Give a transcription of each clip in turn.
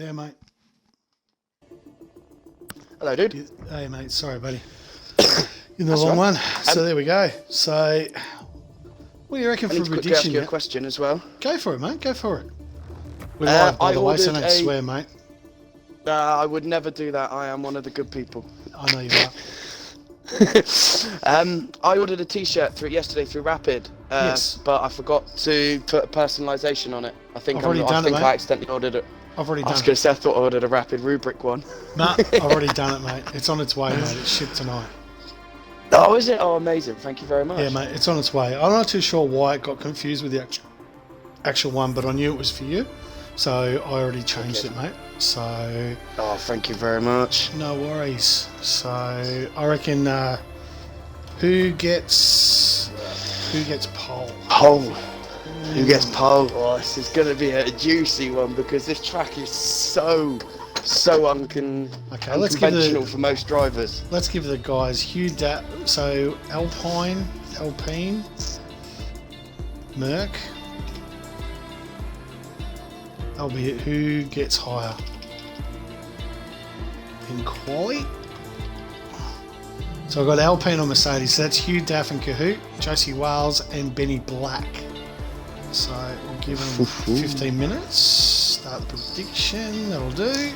there, mate? Hello, dude. Hey, mate. Sorry, buddy. In the That's long right. one. So there we go. So, what do you reckon I for need a to quickly ask prediction? you a question as well. Go for it, mate. Go for it. We're live, by I the way, so ordered don't swear, mate. I would never do that. I am one of the good people. I know you are. I ordered a T-shirt yesterday through Rapid, Yes. but I forgot to put personalisation on it. I think I accidentally ordered it. I've already I done was it. going to say I thought I ordered a Rapid rubric one. Nah, I've already done it, mate. It's on its way, mate. It's shipped tonight. Oh, is it? Oh, amazing! Thank you very much. Yeah, mate. It's on its way. I'm not too sure why it got confused with the actual one, but I knew it was for you, so I already changed it, mate. So. Oh, thank you very much. No worries. So I reckon who gets pole? Pole. Who gets pole? Oh, this is going to be a juicy one because this track is so unconventional for most drivers. Let's give the guys so Alpine, Merc. That'll be it. Who gets higher? In quali. So I've got Alpine on Mercedes. So that's Hugh Daff and Kahoot, Josie Wales and Benny Black. So we'll give them 15 minutes. Start the prediction. That'll do.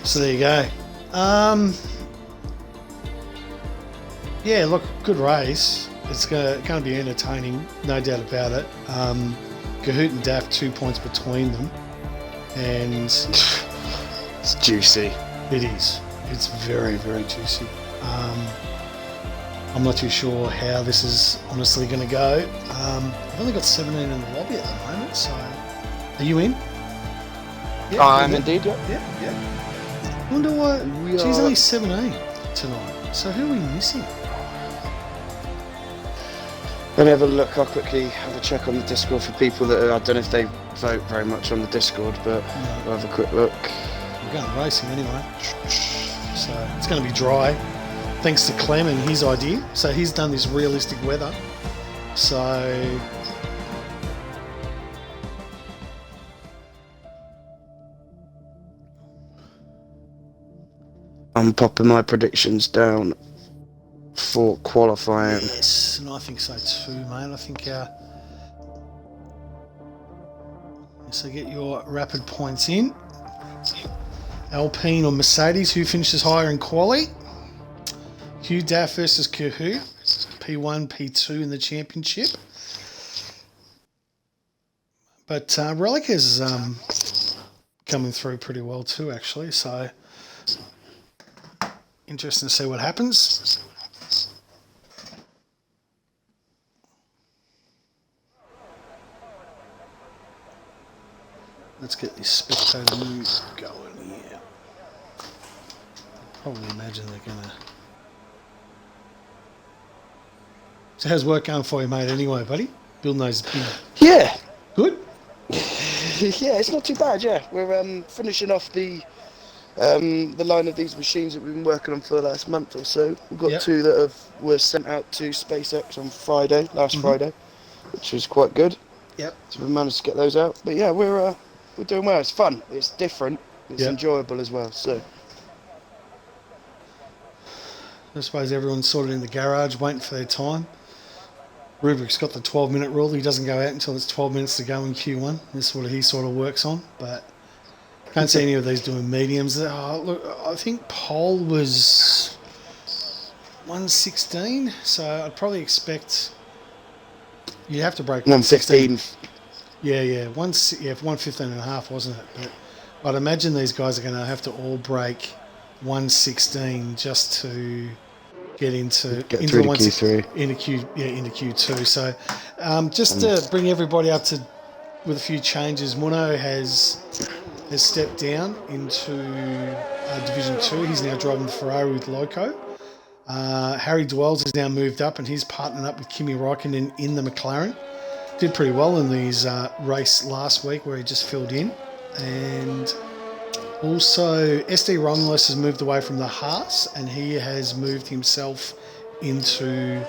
So there you go. Yeah, look, good race. It's going to be entertaining, no doubt about it. Kahoot and Daff, 2 points between them. And it's juicy. It is. It's very, very juicy. I'm not too sure how this is honestly going to go. I've only got 17 in the lobby at the moment, so... Are you in? Yeah, I'm indeed, yeah. Yeah. I wonder why... She's only 17 tonight, so who are we missing? Let me have a look. I'll quickly have a check on the Discord for people that I don't know if they vote very much on the Discord, but we'll have a quick look. We're going racing anyway, so it's going to be dry. Thanks to Clem and his idea. So he's done this realistic weather. So I'm popping my predictions down for qualifying. Yes, and I think so too, mate. I think so get your rapid points in. Alpine or Mercedes, who finishes higher in quali? Hugh Daff versus Kahoot, P1, P2 in the championship. But Relic is coming through pretty well too, actually. So interesting to see what happens. Let's get this spectator move going here. Probably imagine they're gonna. So how's work going for you, mate? Anyway, buddy, building those big. Yeah. Good. Yeah, it's not too bad. Yeah, we're finishing off the line of these machines that we've been working on for the last month or so. We've got two that were sent out to SpaceX on last Friday, which was quite good. Yep. So we managed to get those out. But yeah, we're doing well. It's fun. It's different. It's enjoyable as well. So I suppose everyone's sort of in the garage waiting for their time. Rubrik's got the 12-minute rule. He doesn't go out until it's 12 minutes to go in Q1. This is what he sort of works on. But can't see any of these doing mediums. Look, I think pole was 116, so I'd probably expect you'd have to break 115. Yeah, 115 and a half, wasn't it? But I'd imagine these guys are going to have to all break 116 just to get into Q3, into Q2. So just to bring everybody up to with a few changes, Muno has stepped down into Division 2. He's now driving the Ferrari with Loco. Harry Dwells has now moved up and he's partnered up with Kimi Räikkönen in the McLaren. Did pretty well in these race last week where he just filled in. And also SD Romulus has moved away from the Haas and he has moved himself into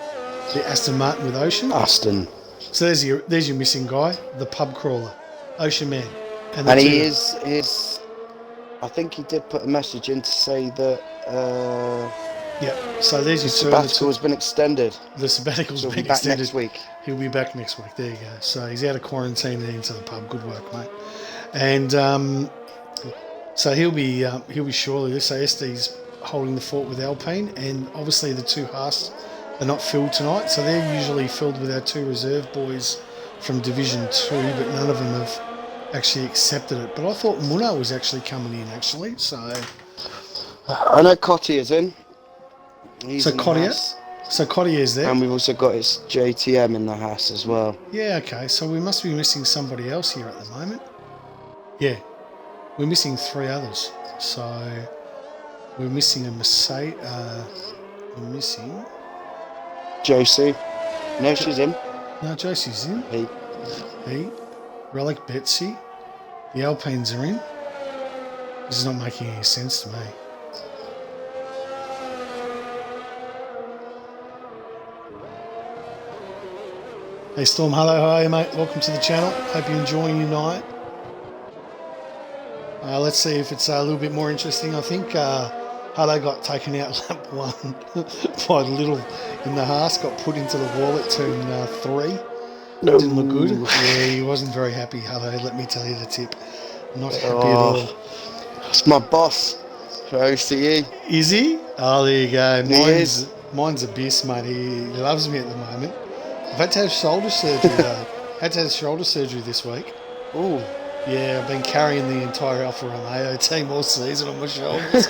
the Aston Martin with Ocean. Aston. So there's your missing guy, the pub crawler, Ocean Man. And he is I think he did put a message in to say that Yeah, so there's the your sabbatical has been extended. The sabbatical's So he'll been be back extended. next week. He'll be back next week. There you go. So he's out of quarantine and into the pub. Good work, mate. And so he'll be surely. So SD's holding the fort with Alpine, and obviously the two Haas are not filled tonight. So they're usually filled with our two reserve boys from Division 2, but none of them have actually accepted it. But I thought Muno was actually coming in, actually. So I know Cotty is in. He's so in the Cottier. house. So Cottier's there. And we've also got his JTM in the house as well. Yeah, okay. So we must be missing somebody else here at the moment. Yeah, we're missing 3 others. So we're missing a Mercedes. We're missing. Josie. No, she's in. No, Josie's in. He. Relic Betsy. The Alpines are in. This is not making any sense to me. Hey Storm, hello, how are you, mate? Welcome to the channel. Hope you're enjoying your night. Let's see if it's a little bit more interesting. I think Hello got taken out lap 1 by Little in the Haas, got put into the wall at turn 3. No. Didn't look good. Yeah, he wasn't very happy, Hello, let me tell you the tip. Not happy at all. That's my boss for OCE. Is he? Oh, there you go. He Mine's Abyss, mate. He loves me at the moment. I've had to have shoulder surgery though. Had to have shoulder surgery this week. Ooh. Yeah, I've been carrying the entire Alfa Romeo team all season on my shoulders.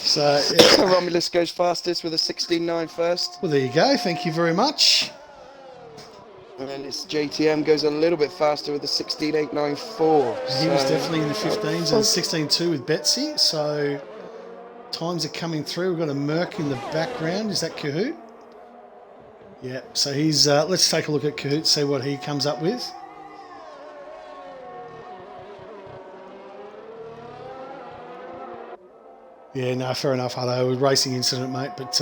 So yeah. Romulus goes fastest with a 16.9 first. Well, there you go. Thank you very much. And then it's JTM goes a little bit faster with a 16.894. He was definitely in the 15s and 16.2 with Betsy. So times are coming through. We've got a Merc in the background. Is that Kahoot? Yeah. So he's. Let's take a look at Kahoot. See what he comes up with. Yeah, no, fair enough, Hello. It was a racing incident, mate. But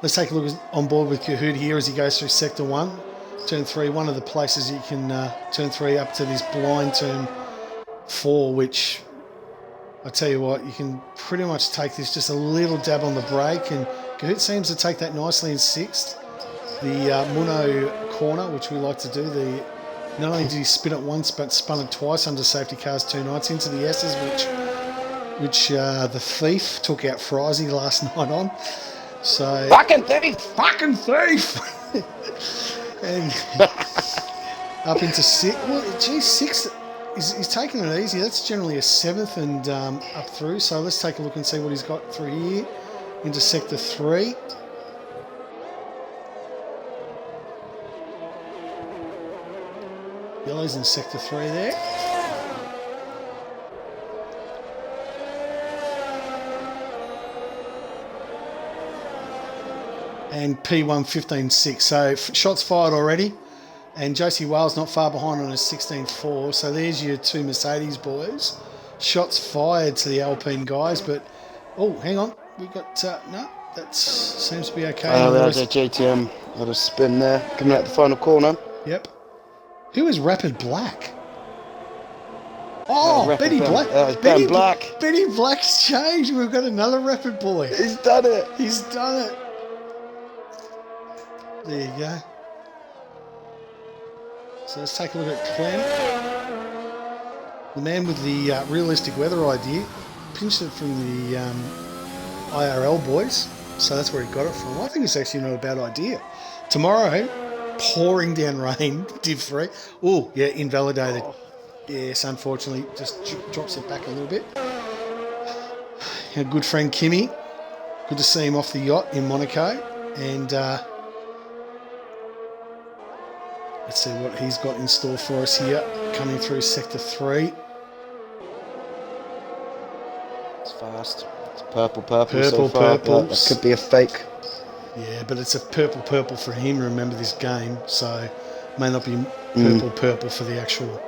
let's take a look on board with Kahoot here as he goes through Sector 1. Turn 3, one of the places you can turn 3 up to this blind turn 4, which I tell you what, you can pretty much take this just a little dab on the brake, and Kahoot seems to take that nicely in 6th. The Muno corner, which we like to do, not only did he spin it once, but spun it twice under safety cars 2 nights into the S's, which the Thief took out Frizy last night on. So Fucking thief! Fucking thief! And up into 6. Well, geez, 6. He's taking it easy. That's generally a 7th and up through. So let's take a look and see what he's got through here into Sector 3. Yellow's in Sector 3 there. And P1 15.6. So shots fired already. And Josie Wales not far behind on a 16.4. So there's your 2 Mercedes boys. Shots fired to the Alpine guys. But, oh, hang on. We got, no, that seems to be okay. There's a JTM. Got a spin there. Coming out the final corner. Yep. Who is Rapid Black? Oh, Betty Black. Ben Black. Betty Black's changed. We've got another Rapid boy. He's done it. He's done it. There you go. So let's take a look at Clem. The man with the realistic weather idea. Pinched it from the IRL boys. So that's where he got it from. I think it's actually not a bad idea. Tomorrow, pouring down rain, Div 3. Oh, yeah, invalidated. Oh. Yes, unfortunately, just drops it back a little bit. Our good friend Kimmy. Good to see him off the yacht in Monaco. And let's see what he's got in store for us here, coming through Sector 3. It's fast. It's purple so far. That could be a fake. Yeah, but it's a purple for him, remember this game, so may not be purple for the actual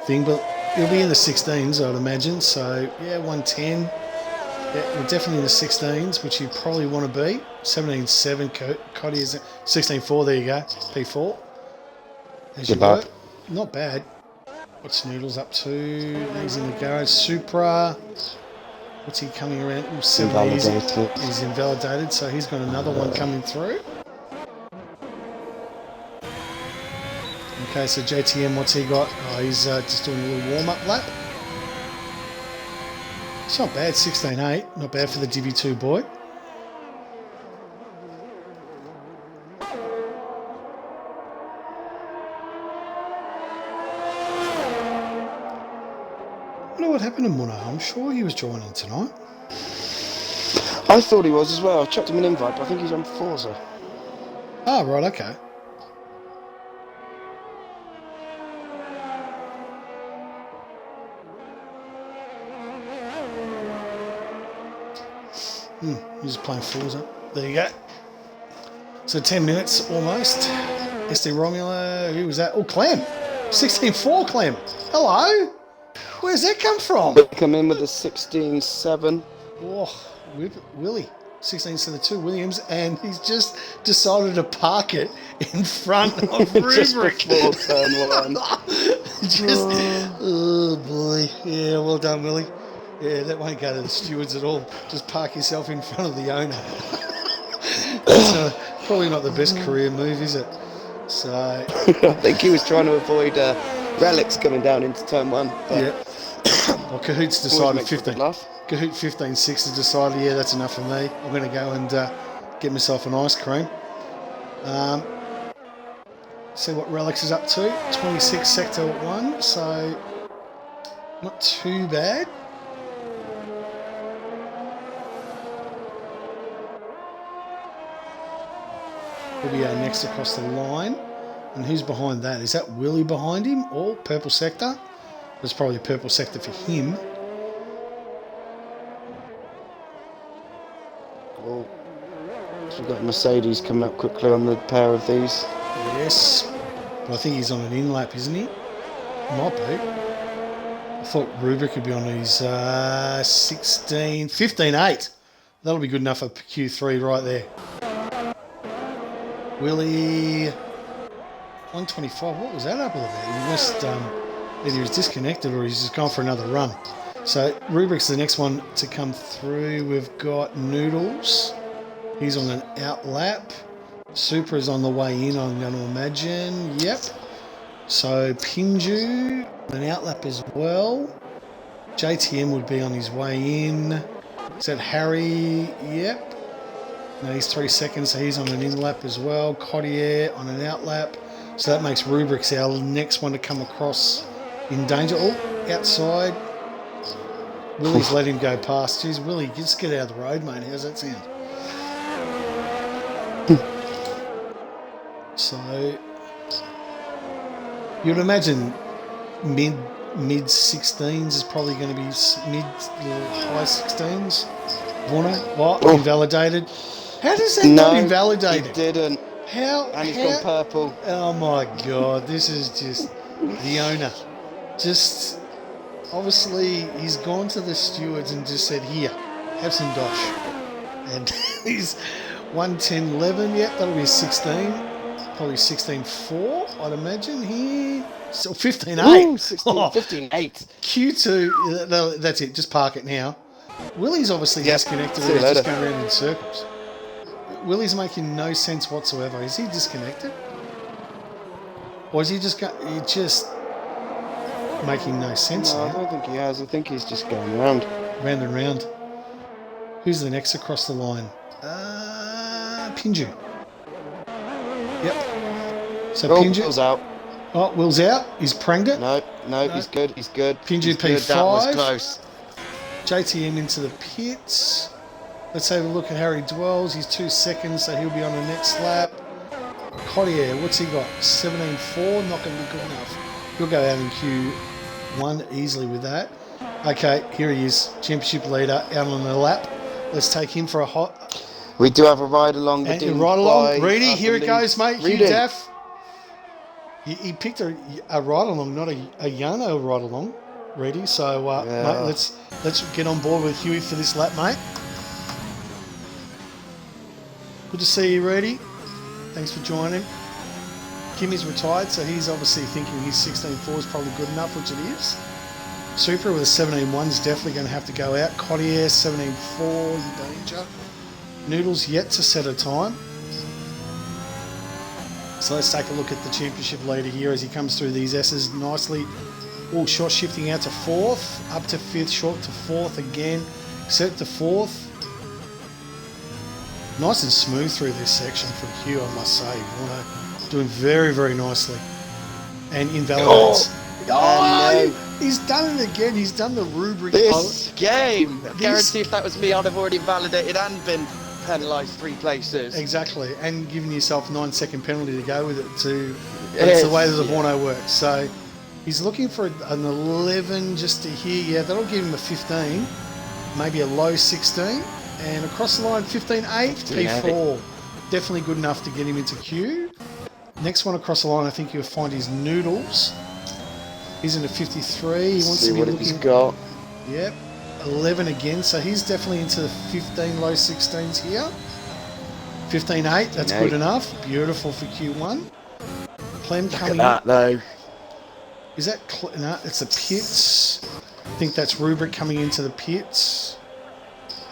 thing, but it'll be in the 16s, I'd imagine, so yeah, 110. Yeah, we're definitely in the 16s, which you probably want to be. 17.7, Cody is 16.4, there you go, P4. As you were. Not bad. What's Noodles up to? He's in the garage. Supra. What's he coming around? Ooh, 70. He's invalidated, so he's got another one coming through. Okay, so JTM, what's he got? Oh, he's just doing a little warm-up lap. It's not bad, 16.8. Not bad for the Divi 2 boy. I wonder what happened to Muno. I'm sure he was joining tonight. I thought he was as well. I chucked him an invite, but I think he's on Forza. Oh, right, okay. He's just playing Forza. There you go. So 10 minutes almost. SD Romulo, who was that? Oh, Clem. 16.4 Clem. Hello. Where's that come from? Come in with a 16.7. Oh, Willie. 16.72 Williams, and he's just decided to park it in front of Rubric. Just before turn 1. Oh boy. Yeah, well done, Willie. Yeah, that won't go to the stewards at all. Just park yourself in front of the owner. That's probably not the best career move, is it? So I think he was trying to avoid relics coming down into turn 1. Yeah. Well, Cahoot's decided 15. Cahoot 15.6 has decided, yeah, that's enough for me. I'm going to go and get myself an ice cream. See what Relics is up to. 26 sector 1, so not too bad. He'll be our next across the line. And who's behind that? Is that Willie behind him or purple sector? There's probably a purple sector for him. Well, so we've got Mercedes coming up quickly on the pair of these. Yes. But I think he's on an in-lap, isn't he? Might be. I thought Rubric would be on his 15.8. That'll be good enough for Q3 right there. Willie, 125. What was that up all about? He must either he was disconnected or he's just gone for another run. So Rubric's the next one to come through. We've got Noodles. He's on an out lap. Super is on the way in, I'm going to imagine. Yep. So Pinju, an out lap as well. JTM would be on his way in. Is that Harry? Yep. No, he's 3 seconds, so he's on an in lap as well. Cottier on an out lap. So that makes Rubric's our next one to come across in danger. Oh, outside. Willie's let him go past. Jeez, Willie, just get out of the road, mate. How's that sound? So you'd imagine mid 16s is probably going to be high 16s. Warner, what? Oh. Invalidated. How does that not invalidate? He didn't. How? And he's gone purple. Oh my God! This is just the owner. Just obviously he's gone to the stewards and just said, "Here, have some dosh." And he's 110.11. Yep, that'll be 16. Probably 16.4, I'd imagine here. So 15.8. 15.8. Q2. No, that's it. Just park it now. Willie's obviously disconnected. He's just going around in circles. Willie's making no sense whatsoever. Is he disconnected? Or is he just making no sense No, now? I don't think he has. I think he's just going around. Round and round. Who's the next across the line? Pinju. Yep. So Pinju. Will's out. Oh, Will's out. He's pranged it. No, he's good. He's good. Pinju he's P5. Good. That was close. JTM into the pits. Let's have a look at Harry Dwells. He's 2 seconds, so he'll be on the next lap. Cottier, what's he got? 17.4, not going to be good enough. He'll go out in Q1 easily with that. Okay, here he is, championship leader, out on the lap. Let's take him for a hot... We do have a ride along. Ride along. Reedy, here it goes, mate. Hugh Daff. He picked a ride along, not a Yano ride along. Ready, so mate, let's get on board with Huey for this lap, mate. Good to see you, Ready. Thanks for joining. Kimmy's retired, so he's obviously thinking his 16.4 is probably good enough, which it is. Supra with a 17.1 is definitely going to have to go out. Cottier 17.4 in danger. Noodles yet to set a time. So let's take a look at the championship leader here as he comes through these S's nicely. Oh, short shifting out to 4th, up to 5th, short to 4th again, set to 4th. Nice and smooth through this section from Hugh, I must say. Doing very, very nicely. And invalidates. Oh, he's done it again. He's done the rubric. This game. I guarantee if that was me, I'd have already validated and been penalised 3 places. Exactly. And giving yourself a 9-second penalty to go with it too. That's the way that the Warno works. So he's looking for an 11 just to here. Yeah, that'll give him a 15. Maybe a low 16. And across the line, 15.8, P4. Definitely good enough to get him into Q. Next one across the line, I think you'll find his Noodles. He's in a 53. He wants See to be what looking. He's got. Yep, 11 again. So he's definitely into the 15, low 16s here. 15.8, that's good enough. Beautiful for Q1. Clem coming Look at that, though. Is that... No, it's the pits. I think that's Rubric coming into the pits.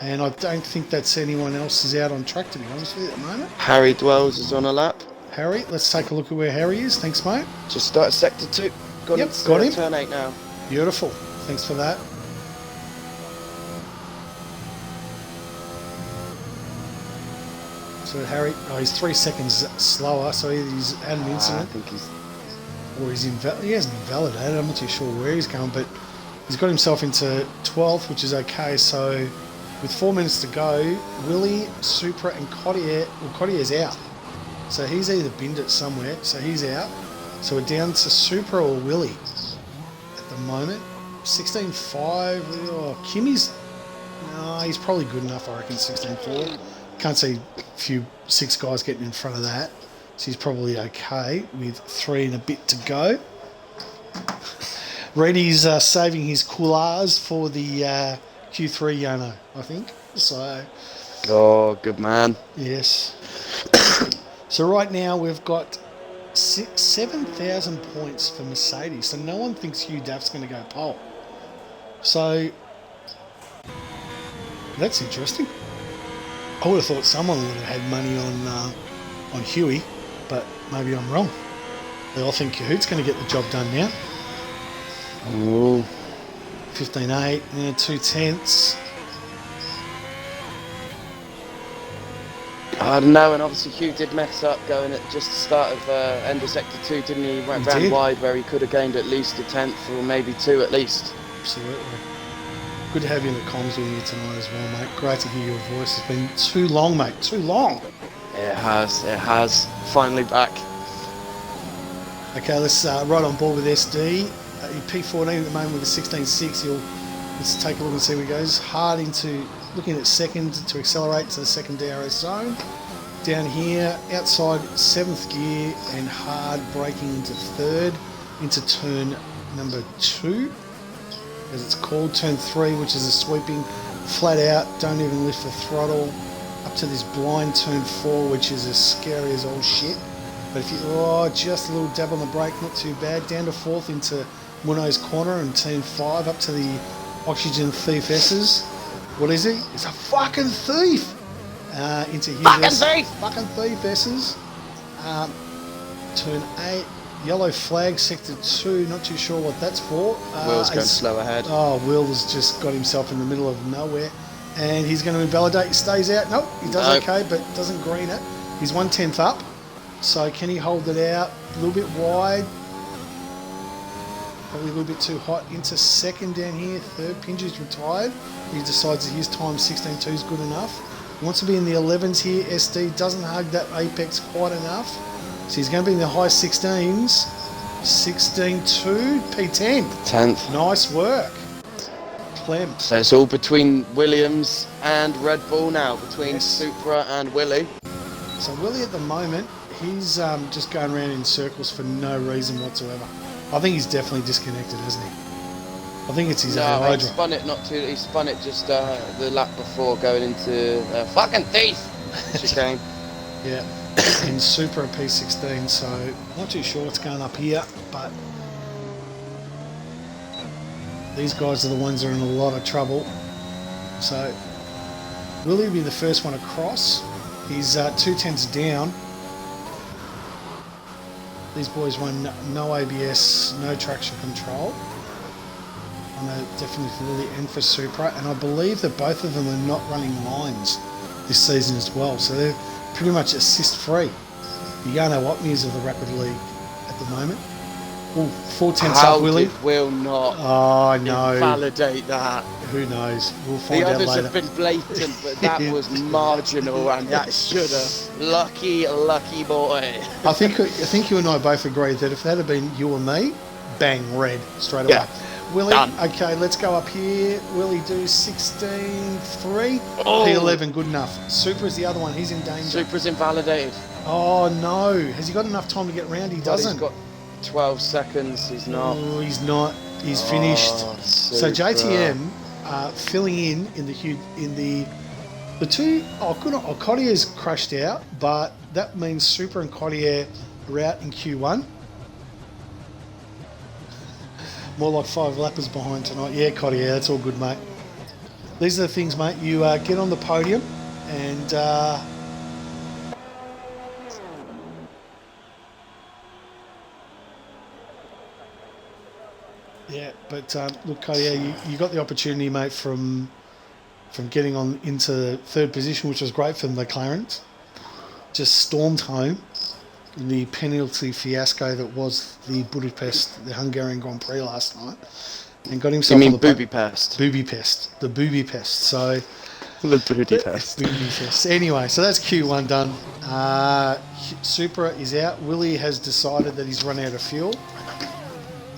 And I don't think that's anyone else is out on track, to be honest with you, at the moment. Harry Dwells is on a lap. Harry, let's take a look at where Harry is. Thanks, mate. Just started sector 2. Got him. Turn 8 now. Beautiful. Thanks for that. So Harry, he's 3 seconds slower, so either he's had an incident. I think he's... Or he hasn't invalidated. I'm not too sure where he's going, but he's got himself into 12th, which is okay. So with 4 minutes to go, Willie, Supra, and Cottier. Well, Cottier's out, so he's either binned it somewhere. So he's out. So we're down to Supra or Willie at the moment. 16.5. Oh, Kimmy's. No, he's probably good enough. I reckon 16.4. Can't see a few 6 guys getting in front of that. So he's probably okay with 3 and a bit to go. Reddy's saving his coolers for the Q3 Yono, I think. So. Oh, good man. Yes. So right now we've got 7,000 points for Mercedes. So no one thinks Hugh Duff's going to go pole. So that's interesting. I would have thought someone would have had money on Huey, but maybe I'm wrong. They all think Cahoot's going to get the job done now. Ooh. 15.8, 2/10. I don't know, and obviously Hugh did mess up going at just the start of end of sector 2, didn't he? He went round wide where he could have gained at least a 10th or maybe 2 at least. Absolutely. Good to have you in the comms with you tonight as well, mate. Great to hear your voice. It's been too long, mate. Too long. It has. Finally back. Okay, let's right on board with SD. P14 at the moment with a 16.6. Let's take a look and see where he goes. Hard into looking at second to accelerate to the second DRS zone. Down here, outside 7th gear and hard braking into 3rd into turn number 2. As it's called, turn 3, which is a sweeping flat out, don't even lift the throttle, up to this blind turn 4, which is as scary as all shit. But if you, just a little dab on the brake, not too bad. Down to 4th into Muno's corner and turn 5, up to the Oxygen Thief S's. What is he? It's a fucking thief! Into his fucking thief S's. Turn 8. Yellow flag, sector 2, not too sure what that's for. Will's going slow ahead. Oh, Will's just got himself in the middle of nowhere. And he's going to invalidate, he stays out. Nope, he does okay, but doesn't green it. He's 1/10 up. So can he hold it out? A little bit wide. Probably a little bit too hot. Into second down here. 3rd, Pinju's retired. He decides that his time 16.2 is good enough. He wants to be in the 11s here. SD doesn't hug that apex quite enough. So he's going to be in the high 16s. 16.2, P10. 10th. Nice work. Clem. So it's all between Williams and Red Bull now, between Supra and Willie. So Willie at the moment, he's just going around in circles for no reason whatsoever. I think he's definitely disconnected, hasn't he? I think it's his No, he spun it he spun it just the lap before going into fucking thief chicane. Yeah, and Super a P16, so not too sure what's going up here, but these guys are the ones that are in a lot of trouble. So Willie will be the first one across. He's 2 tenths down. These boys run no ABS, no traction control. I know definitely for Willie and for Supra, and I believe that both of them are not running lines this season as well, so they're pretty much assist free. The Yano Watmeys of the Rapid League at the moment. Oh, 4 tenths up, Willie. Will not no. invalidate that. Who knows? We'll find out later. The others have been blatant, but that was marginal, and that should have. Lucky boy. I think you and I both agree that if that had been you and me, bang, red straight away. Yeah. Willie, Done. okay, let's go up here. Willie do 16.3. Oh. P11, good enough. Supra's the other one. He's in danger. Supra's invalidated. Oh, no. Has he got enough time to get round? He doesn't. He's got 12 seconds. He's not. Oh, he's not. He's finished. So Supra. JTM filling in the two. Oh, good. Oh, Cottier's crashed out, but that means Super and Cottier are out in Q1. More like 5 lappers behind tonight. Yeah, Cottier, that's all good, mate. These are the things, mate. You get on the podium and yeah, but look, Cottier, you got the opportunity, mate, from getting on into third position, which was great for the McLarens. Just stormed home in the penalty fiasco that was the Budapest, the Hungarian Grand Prix last night, and got himself. You mean on the booby pest? Booby pest, the booby pest. So The booty pest. booby pest. Anyway, so that's Q1 done. Supra is out. Willie has decided that he's run out of fuel,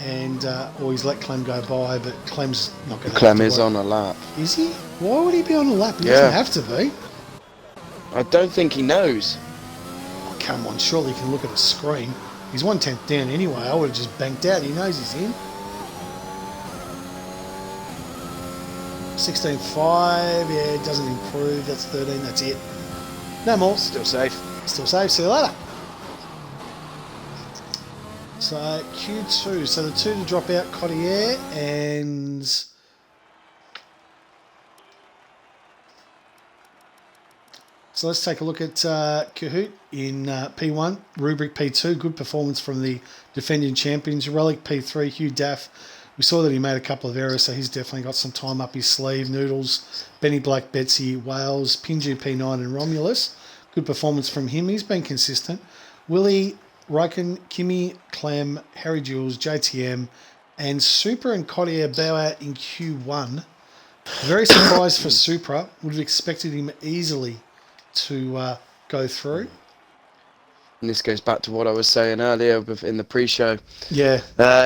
and or he's let Clem go by, but Clem's not going to. Clem is on a lap. Is he? Why would he be on a lap? He doesn't have to be. I don't think he knows. Come on, surely he can look at a screen. He's 1/10 down anyway. I would have just banked out. He knows he's in. 16.5. Yeah, it doesn't improve. That's 13. That's it. No more. Still safe. Still safe. See you later. So Q2. So the two to drop out, Cottier and. So let's take a look at Kahoot in P1, Rubric P2, good performance from the defending champions. Relic P3, Hugh Daff. We saw that he made a couple of errors, so he's definitely got some time up his sleeve. Noodles, Benny Black, Betsy, Wales, Pinju P9 and Romulus. Good performance from him. He's been consistent. Willie, Ryken, Kimmy, Clem, Harry Jules, JTM, and Super and Cottier bow out in Q1. Very surprised for Supra. Would have expected him easily to go through. And this goes back to what I was saying earlier in the pre-show. Yeah.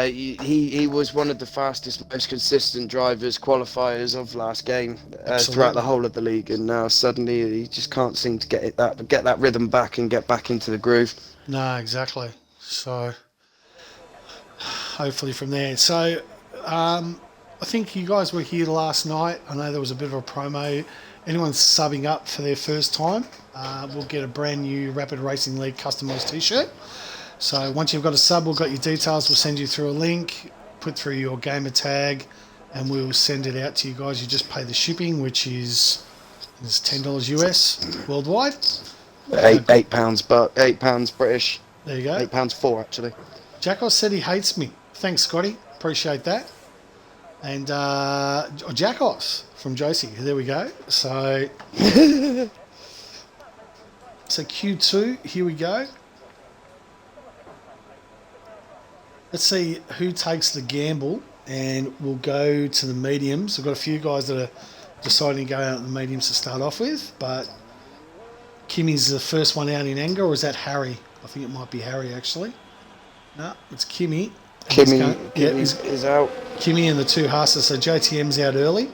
He was one of the fastest, most consistent drivers, qualifiers of last game throughout the whole of the league, and now suddenly he just can't seem to get that rhythm back and get back into the groove. No, exactly. So hopefully from there. So I think you guys were here last night. I know there was a bit of a promo. Anyone subbing up for their first time will get a brand new Rapid Racing League customised t-shirt. So once you've got a sub, we've got your details. We'll send you through a link, put through your gamer tag, and we'll send it out to you guys. You just pay the shipping, which is $10 US worldwide. £8, but £8 British. There you go. £8.04 actually. Jackos said he hates me. Thanks, Scotty. Appreciate that. And Jackos from Josie. There we go. So, so Q2, here we go. Let's see who takes the gamble, and we'll go to the mediums. We've got a few guys that are deciding to go out in the mediums to start off with, but Kimmy's the first one out in anger, or is that Harry? I think it might be Harry, actually. No, it's Kimmy. Kimmy is out. Kimmy and the two Haasas, so JTM's out early.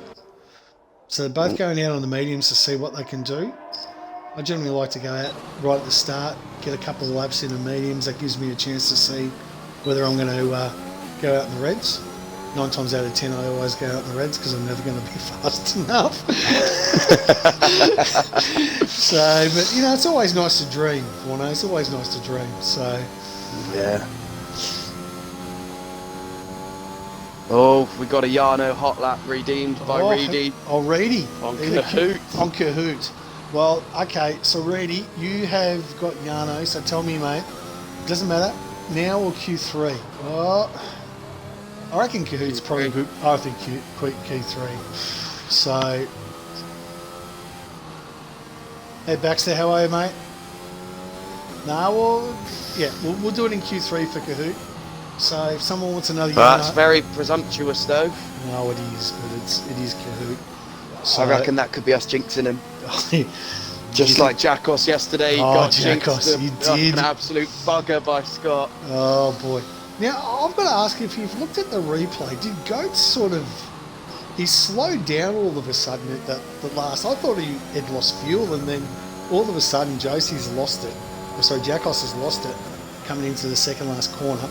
So they're both going out on the mediums to see what they can do. I generally like to go out right at the start, get a couple of laps in the mediums. That gives me a chance to see whether I'm going to go out in the reds. 9 times out of 10 I always go out in the reds because I'm never going to be fast enough. So, but you know, it's always nice to dream, Warno. It's always nice to dream. So, yeah. Oh, we got a Yarno hot lap redeemed by Reedy. Oh, Reedy. On Kahoot. On Kahoot. Well, okay, so Reedy, you have got Yarno, so tell me, mate, doesn't matter, now or Q3? Well, I reckon Kahoot's probably good. I think Q3. So, hey, Baxter, how are you, mate? Nah, well, yeah, we'll do it in Q3 for Kahoot. So if someone wants another Yarno... That's very presumptuous, though. No, it is, but it is Kahoot. So, I reckon that could be us jinxing him. Just like Jackos yesterday, he got Jackos, jinxed. he did. An absolute bugger by Scott. Oh, boy. Now, I've got to ask you, if you've looked at the replay, did Goat sort of... He slowed down all of a sudden at the last... I thought he had lost fuel, and then all of a sudden Josie's lost it. Sorry, Jackos has lost it coming into the second last corner.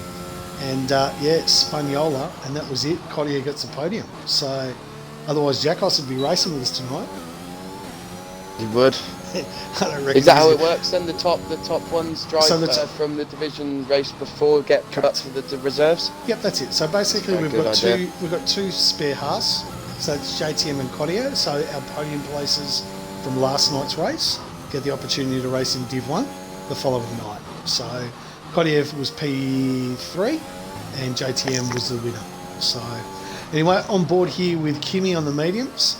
And, yeah, Spaniola, and that was it. Cottier gets the podium. So, otherwise Jackos would be racing with us tonight. He would. I don't reckon. Is that how it works then? The top ones drive So from the division race before get cut up to the reserves? Yep, that's it. So basically we've got two spare Haas. So it's JTM and Cottier. So our podium places from last night's race get the opportunity to race in Div 1 the following night. So Cottier was P3 and JTM was the winner. So anyway, on board here with Kimmy on the mediums.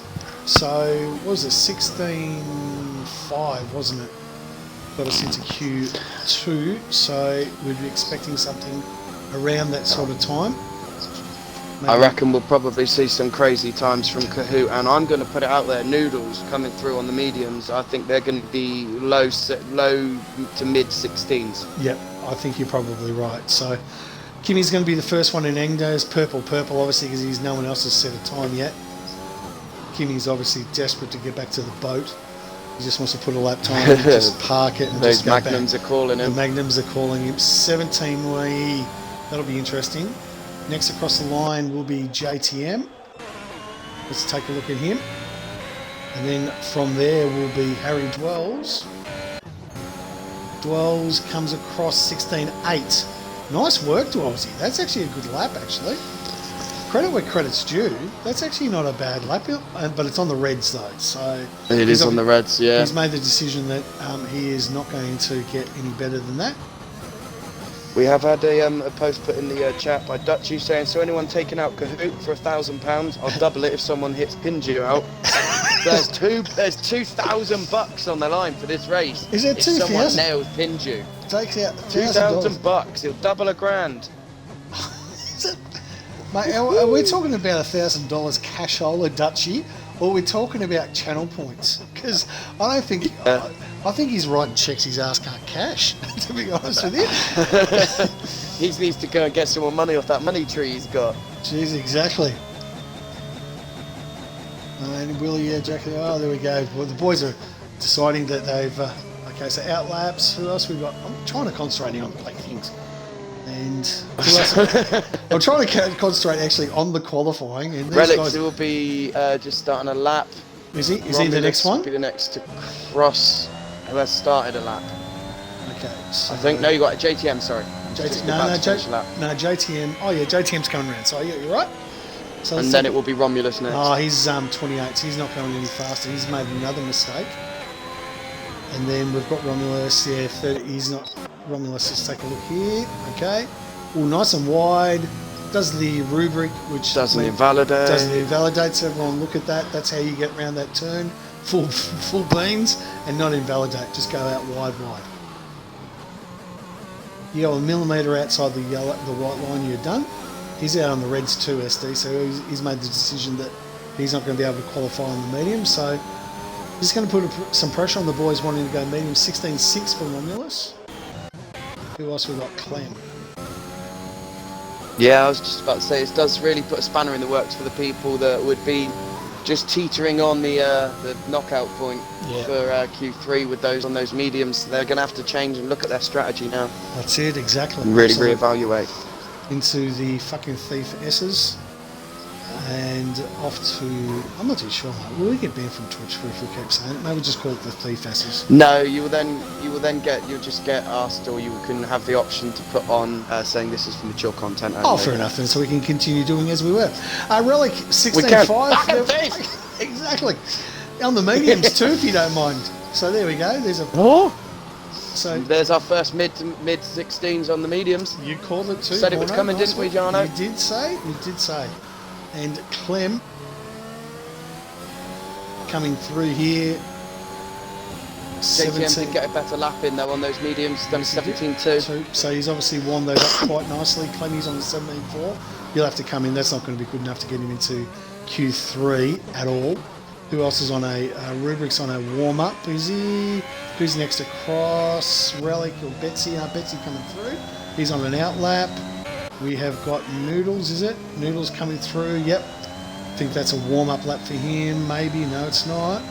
So what was it, 16.5, wasn't it? Got us into Q2, so we'd be expecting something around that sort of time. Maybe. I reckon we'll probably see some crazy times from Kahoot, and I'm going to put it out there, Noodles coming through on the mediums, I think they're going to be low to mid 16s. Yep, I think you're probably right. So Kimmy's going to be the first one in Angdos, purple obviously because no one else has set a time yet. Kimmy's obviously desperate to get back to the boat. He just wants to put a lap time and just park it and Those just go Magnums back. are calling him. The Magnums are calling him. 17 wee. That'll be interesting. Next across the line will be JTM. Let's take a look at him. And then from there will be Harry Dwells. Dwells comes across 16.8. Nice work, Dwellsy. That's actually a good lap, actually. Credit where credit's due. That's actually not a bad lap, but it's on the reds though. So it is on the reds, yeah. He's made the decision that he is not going to get any better than that. We have had a post put in the chat by Dutchy saying, so anyone taking out Kahoot for £1,000, I'll double it if someone hits Pinju out. There's $2,000 on the line for this race. Is it 2,000? If someone nails Pinju, takes out $2,000. He'll double a grand. Mate, are we talking about $1,000 cashola, Dutchy, or are we talking about channel points? Because I don't think... I think he's writing checks his ass can't cash, to be honest with you. He needs to go and get some more money off that money tree he's got. Jeez, exactly. And Willie, yeah, Jackie, oh, there we go. Well, the boys are deciding that they've... okay, so out laps. Who else we got? I'm trying to concentrate on play things. And who else? I'm trying to concentrate actually on the qualifying. And Relics guys, will be just starting a lap. Is he the next one? Will be the next to cross. Who has started a lap? Okay, so I think no, you got JTM. Sorry, JTM. Oh yeah, JTM's coming around. So yeah, you're right. So and then it will be Romulus next. Oh, he's 28. So he's not going any faster. He's made another mistake. And then we've got Romulus. Yeah, 30. He's not. Romulus. Let's take a look here. Okay. All nice and wide. Does the rubric, which doesn't invalidate. Doesn't invalidate. So everyone look at that. That's how you get around that turn. Full beans and not invalidate. Just go out wide. You go a millimetre outside the white line. You're done. He's out on the reds too, SD. So he's made the decision that he's not going to be able to qualify on the medium. So he's going to put some pressure on the boys wanting to go medium. 16.6 for Romulus. Who else we got? Clem. Yeah, I was just about to say, it does really put a spanner in the works for the people that would be just teetering on the knockout point for Q3 with those on those mediums. They're going to have to change and look at their strategy now. That's it, exactly. And really reevaluate. Into the fucking Thief S's. And off to, I'm not too sure, mate. Will we get banned from Twitch if we keep saying it? Maybe just call it the Thief Asses. No, you'll just get asked, or you can have the option to put on saying this is for mature content only. Oh, fair enough then, so we can continue doing as we were. Relic 16.5. Exactly. On the mediums too, if you don't mind. So there we go. There's a. Oh. So there's our first mid 16s on the mediums. You called it too. Said it was coming, didn't we, Jarno? You did say. You did say. And Clem coming through here. JTM did get a better lap in though on those mediums, done 17.2. So he's obviously warmed those up quite nicely. Clemmy's on the 17.4. You'll have to come in. That's not going to be good enough to get him into Q3 at all. Who else is on a Rubric's on a warm-up? Is he? Who's next across? Relic or Betsy? Betsy coming through. He's on an outlap. We have got Noodles, is it? Noodles coming through. Yep. I think that's a warm-up lap for him. Maybe. No, it's not.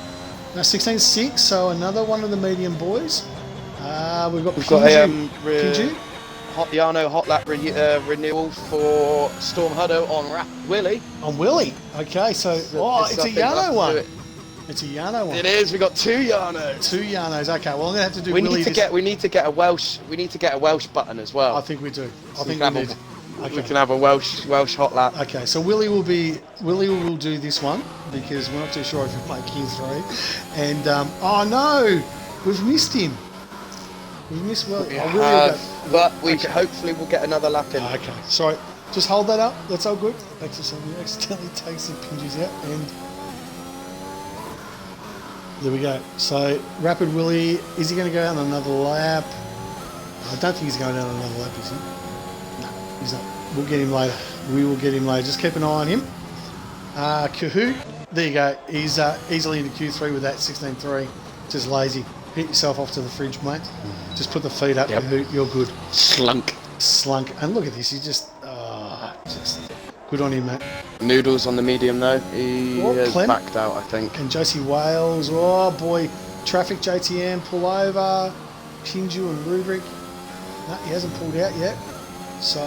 No, 16.6. So another one of the medium boys. We've got Pinju. Hot lap renewal for Storm Huddo on Willie. On Willie. Okay, so it's a Yano one. It's a Yano one. It is. We got two Yanos. Two Yanos. Okay, well I'm gonna have to do. We need to get a Welsh button as well. I think we do. We can have a Welsh hot lap. Okay, so Willie will do this one because we're not too sure if we play Q3. And oh no, we've missed him. We've missed Willie. But hopefully we'll get another lap in. Okay, sorry. Just hold that up. That's all good. Back to something. Accidentally takes the pinches out and. There we go. So, Rapid Willie, is he going to go out on another lap? I don't think he's going out on another lap, is he? No, he's not. We'll get him later. We will get him later. Just keep an eye on him. Kahoot, there you go. He's easily into Q3 with that 16.3. Just lazy. Hit yourself off to the fridge, mate. Just put the feet up, yep. Kahoot, you're good. Slunk. And look at this. He's just good on him, mate. Noodles on the medium though. He has backed out, I think. And Josie Wales. Oh boy, traffic JTM pull over. Pinju and Rubric. No, he hasn't pulled out yet. So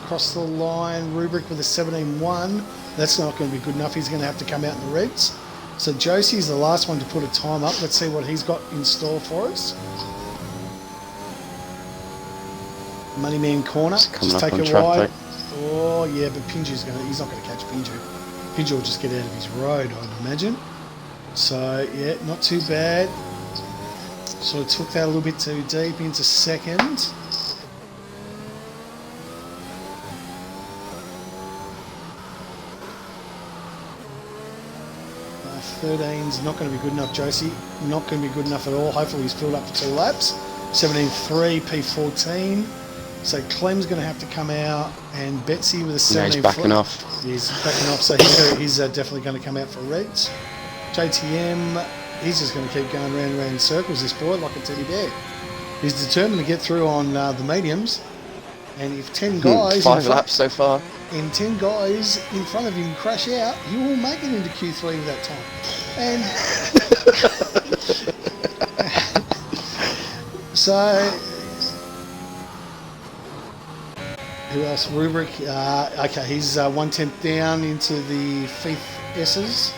across the line, Rubric with a 17.1. That's not going to be good enough. He's going to have to come out in the reds. So Josie's the last one to put a time up. Let's see what he's got in store for us. Moneyman corner. Just take a ride. Oh yeah, but he's not going to catch Pinju. Pinju will just get out of his road, I'd imagine. So yeah, not too bad. Sort of took that a little bit too deep into second. 13's not going to be good enough, Josie. Not going to be good enough at all. Hopefully he's filled up for 2 laps. 17.3, P14. So Clem's going to have to come out, and Betsy with a 17. He's backing off. He's backing off, so he's definitely going to come out for reds. JTM, he's just going to keep going round and round in circles, this boy, like a teddy bear. He's determined to get through on the mediums, and if 10 guys... 5 laps so far. And 10 guys in front of him crash out, he will make it into Q3 with that time. And... so... Who else? Rubric. Okay, he's 1/10 down into the 5th S's.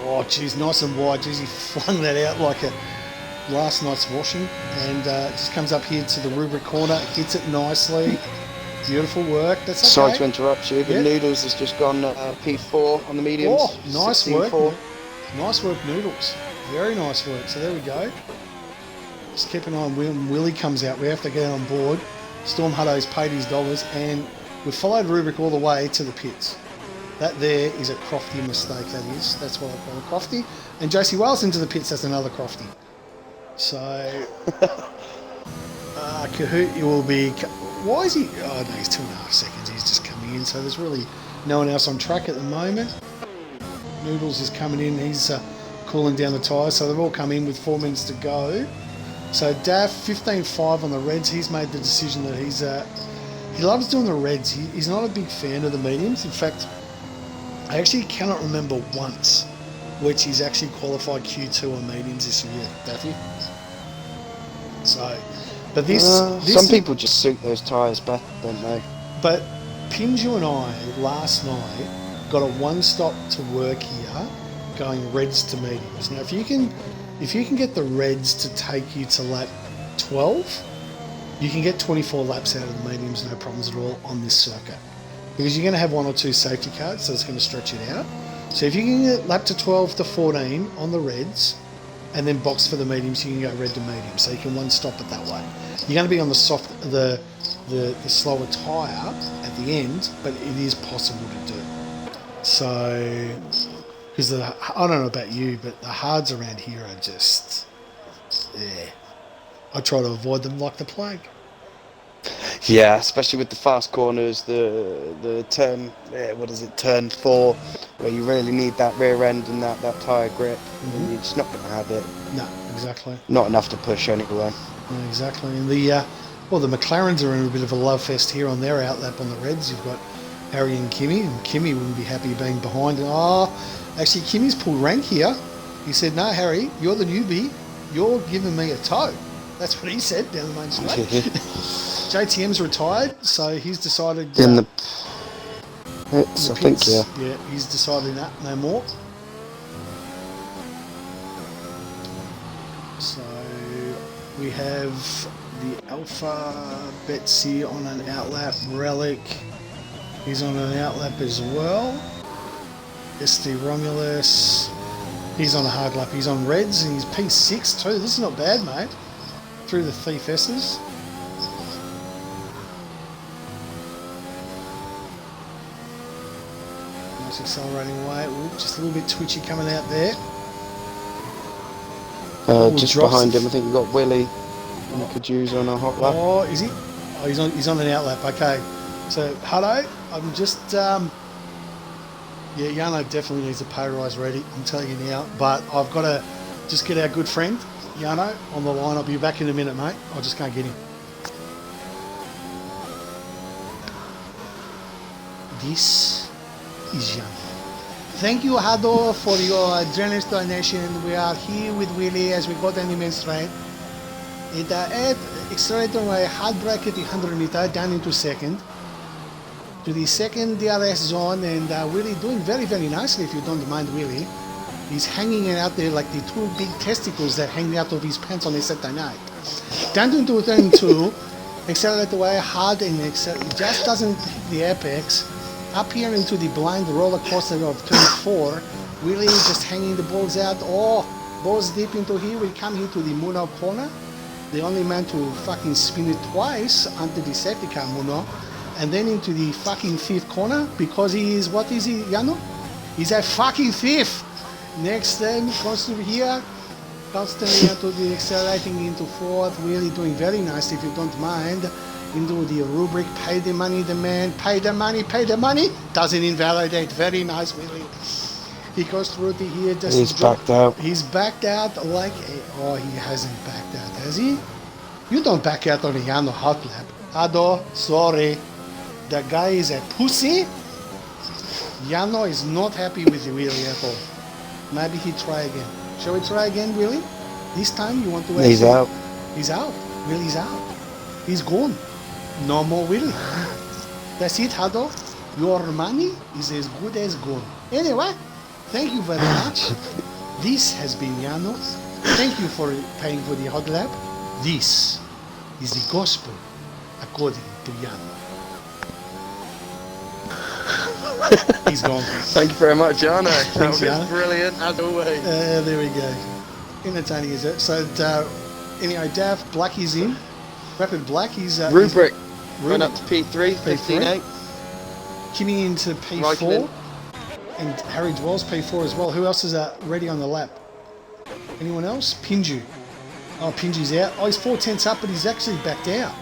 Oh, geez, nice and wide. Geez, he flung that out like a last night's washing. And just comes up here to the Rubric corner, hits it nicely. Beautiful work. That's okay. Sorry to interrupt you, but Noodles has just gone P4 on the mediums. Oh, nice work. Nice work, Noodles. Very nice work. So there we go. Just keep an eye on when Willie comes out. We have to get on board. Storm Hutto's paid his dollars, and we've followed Rubric all the way to the pits. That there is a crofty mistake, that is. That's what I call a crofty. And JC Wales into the pits, that's another crofty. So, Kahoot, you will be... Why is he... Oh, no, he's 2.5 seconds. He's just coming in, so there's really no one else on track at the moment. Noodles is coming in. He's cooling down the tyres, so they've all come in with 4 minutes to go. So Daff, 15.5 on the reds. He's made the decision that he loves doing the reds. He's not a big fan of the mediums. In fact, I actually cannot remember once which he's actually qualified Q2 on mediums this year, Daffy. So, but this some people just suit those tyres better, don't they? But Pinju and I last night got a one stop to work here, going reds to mediums. Now, if you can get the reds to take you to lap 12, you can get 24 laps out of the mediums, no problems at all on this circuit, because you're going to have 1 or 2 safety cars, so it's going to stretch it out. So if you can get lap to 12 to 14 on the reds, and then box for the mediums, you can go red to medium, so you can one stop it that way. You're going to be on the slower tyre at the end, but it is possible to do. So, because I don't know about you, but the hards around here are just, yeah. I try to avoid them like the plague. Yeah, especially with the fast corners, the turn, what is it, turn 4, where you really need that rear end and that tyre grip, and you're just not going to have it. No, exactly. Not enough to push anyway. No, exactly. And the McLarens are in a bit of a love fest here on their outlap on the reds. You've got Harry and Kimi, and Kimi wouldn't be happy being behind. Oh, actually, Kimi's pulled rank here. He said, "No, Harry, you're the newbie. You're giving me a tow." That's what he said down the main straight. JTM's retired, so he's decided. In the pits, I think, yeah. Yeah, he's decided that no more. So we have the Alpha Betsy on an outlap. Relic, he's on an outlap as well. SD Romulus, he's on a hard lap. He's on reds and he's P6 too. This is not bad, mate. Through the Thief S's. Nice accelerating away. Ooh, just a little bit twitchy coming out there. Just behind him, I think you've got Willie. You could use on a hot lap. Oh, is he? Oh, he's on an outlap. Okay. So, Hutto, I'm just yeah, Yano definitely needs a pay rise ready, I'm telling you now. But I've got to just get our good friend Yano on the line. I'll be back in a minute, mate. I just can't get him. This is Yano. Thank you, Hado, for your generous donation. We are here with Willie as we go down the main straight. It accelerated on a hard bracket, the 100 meter down into second. To the second DRS zone, and Willie doing very, very nicely, if you don't mind Willie. He's hanging out there like the 2 big testicles that hang out of his pants on a Saturday night. Down into turn 2, accelerate away hard, and just doesn't hit the apex. Up here into the blind roller coaster of turn 4, Willie just hanging the balls out. Oh, balls deep into here. We come here to the Muno corner. The only man to fucking spin it twice onto the safety car, Muno. And then into the fucking 5th corner, because he is, what is he, Yano? He's a fucking thief. Next then, comes to here, constantly into the accelerating into 4th, really doing very nice, if you don't mind. Into the rubric, pay the money, the man, pay the money, pay the money. Doesn't invalidate, very nice, really. He goes through the here, just he's backed out. He's backed out like a, oh, he hasn't backed out, has he? You don't back out on a Yano hot lap. Ado, sorry. The guy is a pussy. Yano is not happy with the Willie at all. Maybe he try again. Shall we try again, Willie? This time you want to... He's out. He's out. Willie's out. He's gone. No more Willie. That's it, Hado. Your money is as good as gone. Anyway, thank you very much. This has been Yano. Thank you for paying for the hot lap. This is the gospel according to Yano. He's gone. Thank you very much, Jano. Thanks, That was Jano. brilliant, as always. There we go. Entertaining, is it? So, anyway, Dav, Blackie's in. Rapid Black, he's... Rubric. He's, Went up to P3, 15.8. Kimmy into P4. Reichman. And Harry Dwell's P4 as well. Who else is ready on the lap? Anyone else? Pinju. Oh, Pinju's out. Oh, he's 4/10 up, but he's actually backed out.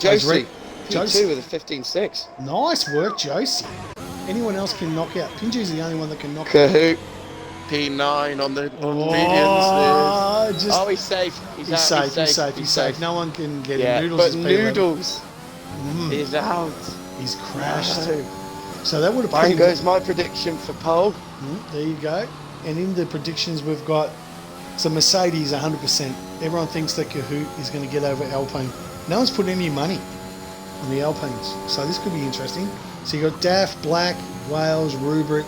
Josie. Josie. P2 with a 15.6. Nice work, Josie. Anyone else can knock out. Pinju's the only one that can knock out. Kahoot. P9 on the medians. Oh, he's safe. He's safe. No one can get him. Noodles but is P11. Noodles is out. He's crashed. No. So that would have Bang goes my prediction for pole. There you go. And in the predictions we've got, so Mercedes 100%. Everyone thinks that Kahoot is going to get over Alpine. No one's put any money on the Alpines. So this could be interesting. So you got Daff, Black, Wales, Rubric,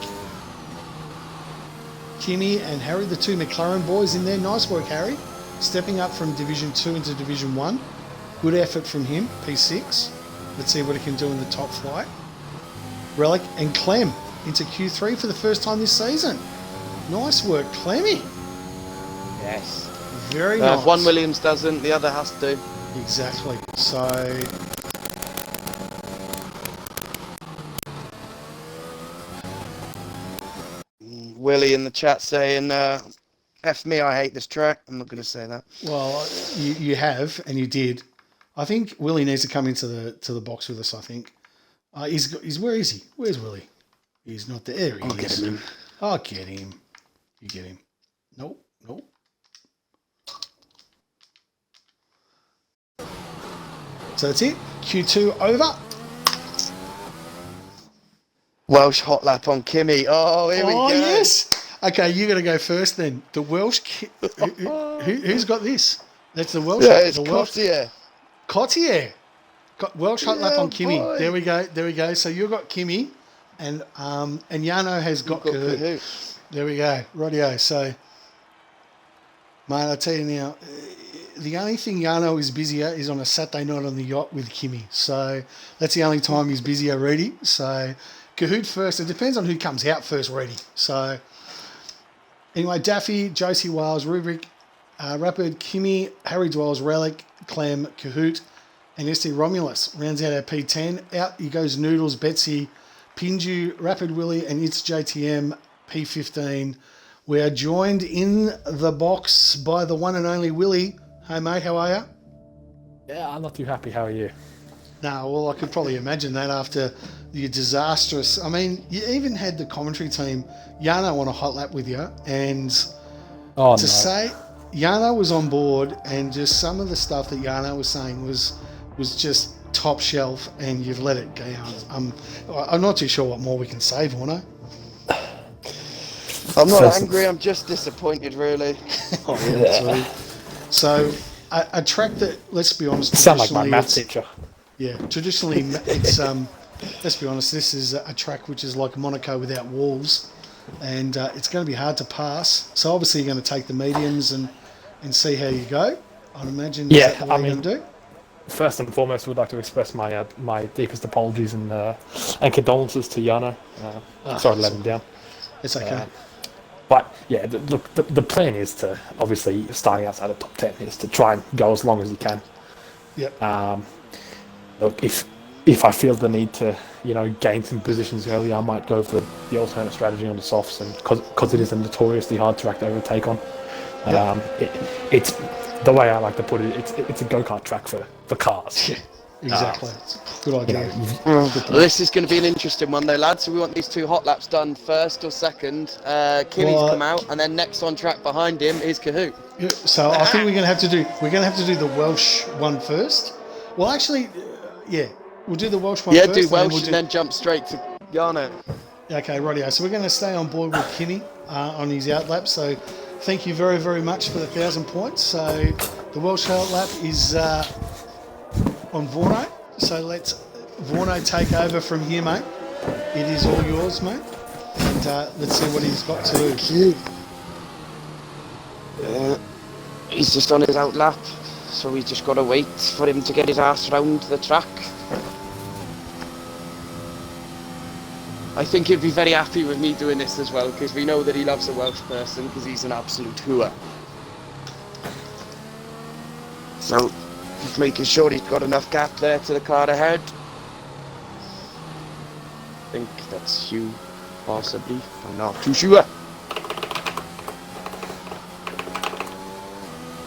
Kimmy and Harry, the two McLaren boys in there. Nice work, Harry. Stepping up from Division 2 into Division 1. Good effort from him, P6. Let's see what he can do in the top flight. Relic and Clem into Q3 for the first time this season. Nice work, Clemmy. Yes. Very nice. If one Williams doesn't, the other has to. Exactly. So... Willie in the chat saying, F me, I hate this track. I'm not going to say that. Well, you have, and you did. I think Willie needs to come into the box with us, I think. He's where is he? Where's Willie? He's not there. He I'll get is. him. I'll get him. You get him. Nope. So that's it. Q2 over. Welsh hot lap on Kimmy. Oh, here we go. Oh, yes. Okay, you got to go first then. The Welsh... who's got this? That's the Welsh... Yeah, it's the Welsh. Cottier. Got Welsh hot lap on Kimmy. Boy. There we go. So you've got Kimmy and Yano has got Kahoot. There we go. Rightio. So, mate, I'll tell you now, the only thing Yano is busier is on a Saturday night on the yacht with Kimmy. So that's the only time he's busier, Reedy. So Kahoot first. It depends on who comes out first, Reedy. So anyway, Daffy, Josie Wales, Rubric, Rapid, Kimmy, Harry Dwells, Relic, Clem, Kahoot, and ST Romulus rounds out our P10. Out he goes Noodles, Betsy, Pinju, Rapid Willie, and It's JTM P15. We are joined in the box by the one and only Willie. Hey mate, how are you? Yeah, I'm not too happy. How are you? No, well, I could probably imagine that after your disastrous... I mean, you even had the commentary team, Yano, on a hot lap with you, and say Yano was on board, and just some of the stuff that Yano was saying was just top shelf, and you've let it go. I'm not too sure what more we can say, Vorno. I'm not angry, I'm just disappointed, really. So, a track that, let's be honest... Sound like my math teacher. Yeah, traditionally, it's... let's be honest, this is a track which is like Monaco without walls, and it's going to be hard to pass. So obviously you're going to take the mediums and see how you go. I'd imagine that's what you're going to do. First and foremost, I would like to express my deepest apologies and condolences to Yano. Sorry to let him down. It's okay. But yeah, look, the plan is to, obviously, starting outside the top 10, is to try and go as long as you can. Yep. Look, if I feel the need to, gain some positions early, I might go for the alternate strategy on the softs, and because it is a notoriously hard track to overtake on. It's the way I like to put it. It's a go-kart track for cars. Yeah, exactly. Good idea. This is going to be an interesting one, though, lads. So we want these two hot laps done first or second. Kimmy's come out, and then next on track behind him is Kahoot. Yeah, so I think we're going to have to do the Welsh one first. Well, actually, we'll do the Welsh one first. Yeah, do Welsh and then jump straight to Yano. Okay, rightio. So we're going to stay on board with Kimmy on his outlap. So thank you very, very much for the 1,000 points. So the Welsh outlap is on Vorno. So let's Vorno take over from here, mate. It is all yours, mate. And let's see what he's got to do. He's just on his outlap, so we just got to wait for him to get his ass round the track. I think he'd be very happy with me doing this as well, because we know that he loves a Welsh person, because he's an absolute hooer. So, just making sure he's got enough gap there to the car ahead. I think that's Hugh, possibly. I'm not too sure.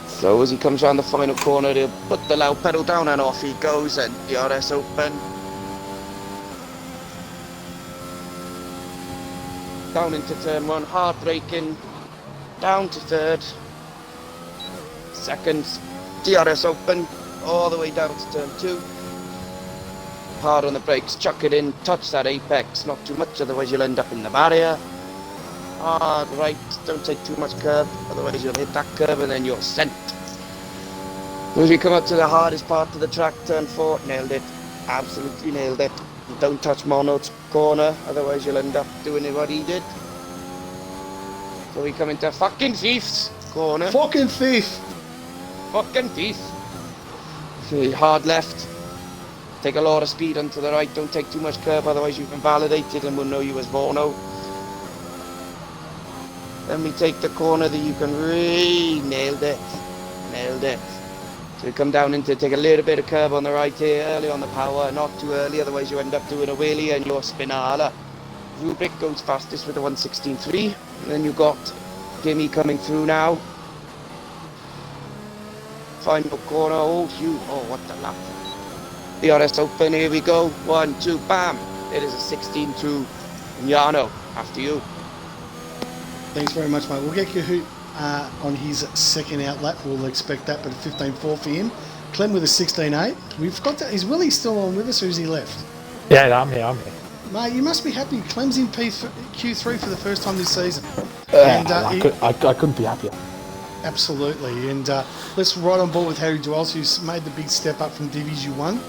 So as he comes around the final corner, he'll put the loud pedal down and off he goes, and the RS open. Down into turn one, hard braking, down to third. Second, DRS open, all the way down to turn two. Hard on the brakes, chuck it in, touch that apex, not too much, otherwise you'll end up in the barrier. Hard right, don't take too much curve, otherwise you'll hit that curve and then you're sent. As we come up to the hardest part of the track, turn 4, nailed it, absolutely nailed it. Don't touch Mono's corner, otherwise you'll end up doing what he did. So we come into fucking thief's corner. Fucking thief! Fucking thief. So hard left. Take a lot of speed onto the right. Don't take too much curb, otherwise you've been validated and we'll know you as Bono. Then we take the corner that you can nailed it. Nailed it. So we come down into take a little bit of curb on the right here, early on the power, not too early, otherwise you end up doing a wheelie and your spinala. Rubik goes fastest with the 116.3. And then you've got Gimme coming through now. Final corner, oh what the lap. The RS open, here we go. 1, 2, bam! It is a 16.2. Yano, after you. Thanks very much, mate. We'll get Kahoot on his second out lap. We'll expect that, but a 15.4 for him. Clem with a 16.8. We've got that. Is Willie still on with us, or is he left? Yeah, I'm here. Mate, you must be happy. Clem's in Q3 for the first time this season. I couldn't be happier. Absolutely. And let's ride on board with Harry Dwells, who's made the big step up from Division 1.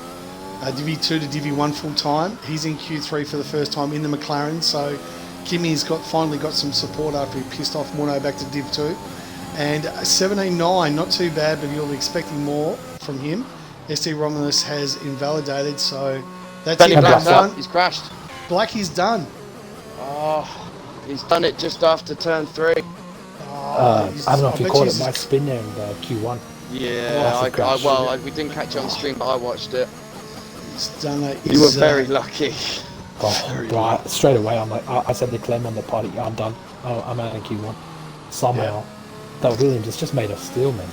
Div 2 to Div 1 full time. He's in Q3 for the first time in the McLaren, so Kimmy's finally got some support after he pissed off Mono back to Div 2. And 17.9, not too bad, but you'll be expecting more from him. ST Romulus has invalidated, so that's it. Done. He's crashed. Blackie's done. Oh, he's done it just after turn 3. I don't know if you caught it, Mike spin there in Q1. Yeah, we didn't catch it on stream, but I watched it. He's done it. You were very lucky. Right, straight away I'm like, I said to Clem on the party, yeah, I'm done. I'm out in Q1. Somehow, that Williams just made us steal, man.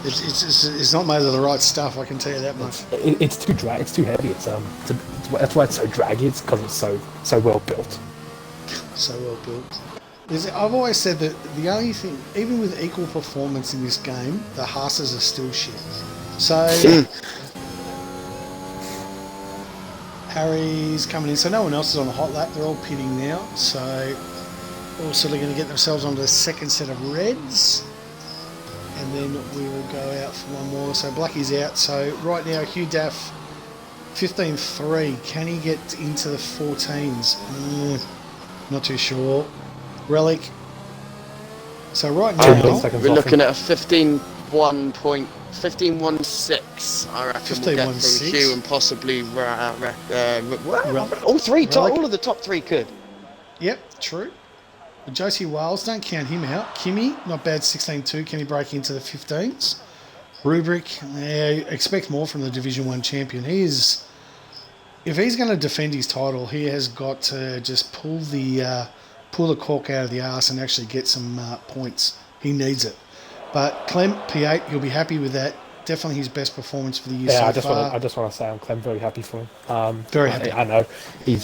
It's not made of the right stuff, I can tell you that much. It's too it's too heavy. That's why it's so draggy. It's because it's so well built. So well built. I've always said that the only thing, even with equal performance in this game, the Haas's are still shit. So Harry's coming in, so no one else is on the hot lap. They're all pitting now, so all sort of going to get themselves onto the second set of reds, and then we will go out for one more. So Blackie's out. So right now Hugh Daff 15.3. Can he get into the 14s? Not too sure. Relic. So right now we're looking at a 15.16. I reckon we'll get from Hugh and possibly all three. All of the top 3 could. Yep, true. But Josie Wales, don't count him out. Kimmy, not bad, 16.2. Can he break into the 15s? Rubric, expect more from the Division 1 champion. If he's going to defend his title, he has got to just pull the cork out of the arse and actually get some points. He needs it. But Clem, P8, he'll be happy with that. Definitely his best performance for the year so far. I just want to say I'm Clem, very happy for him. Very happy. I know he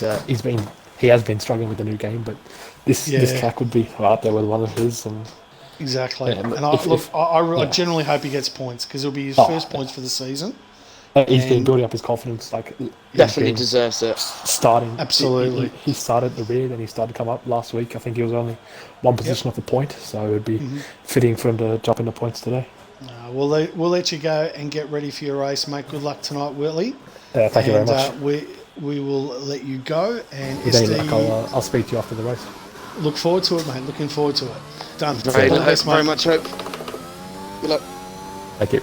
has been struggling with the new game, but this track would be up there with one of his. And exactly. I genuinely hope he gets points because it'll be his first points for the season. He's been building up his confidence. Definitely deserves it. Starting. Absolutely. He started at the rear, then he started to come up last week. I think he was only one position off the point, so it would be fitting for him to jump into points today. We'll let you go and get ready for your race, mate. Good luck tonight, Willie. Thank you very much. We will let you go. And I'll speak to you after the race. Look forward to it, mate. Looking forward to it. Done. Very much hope. Good luck. Thank you.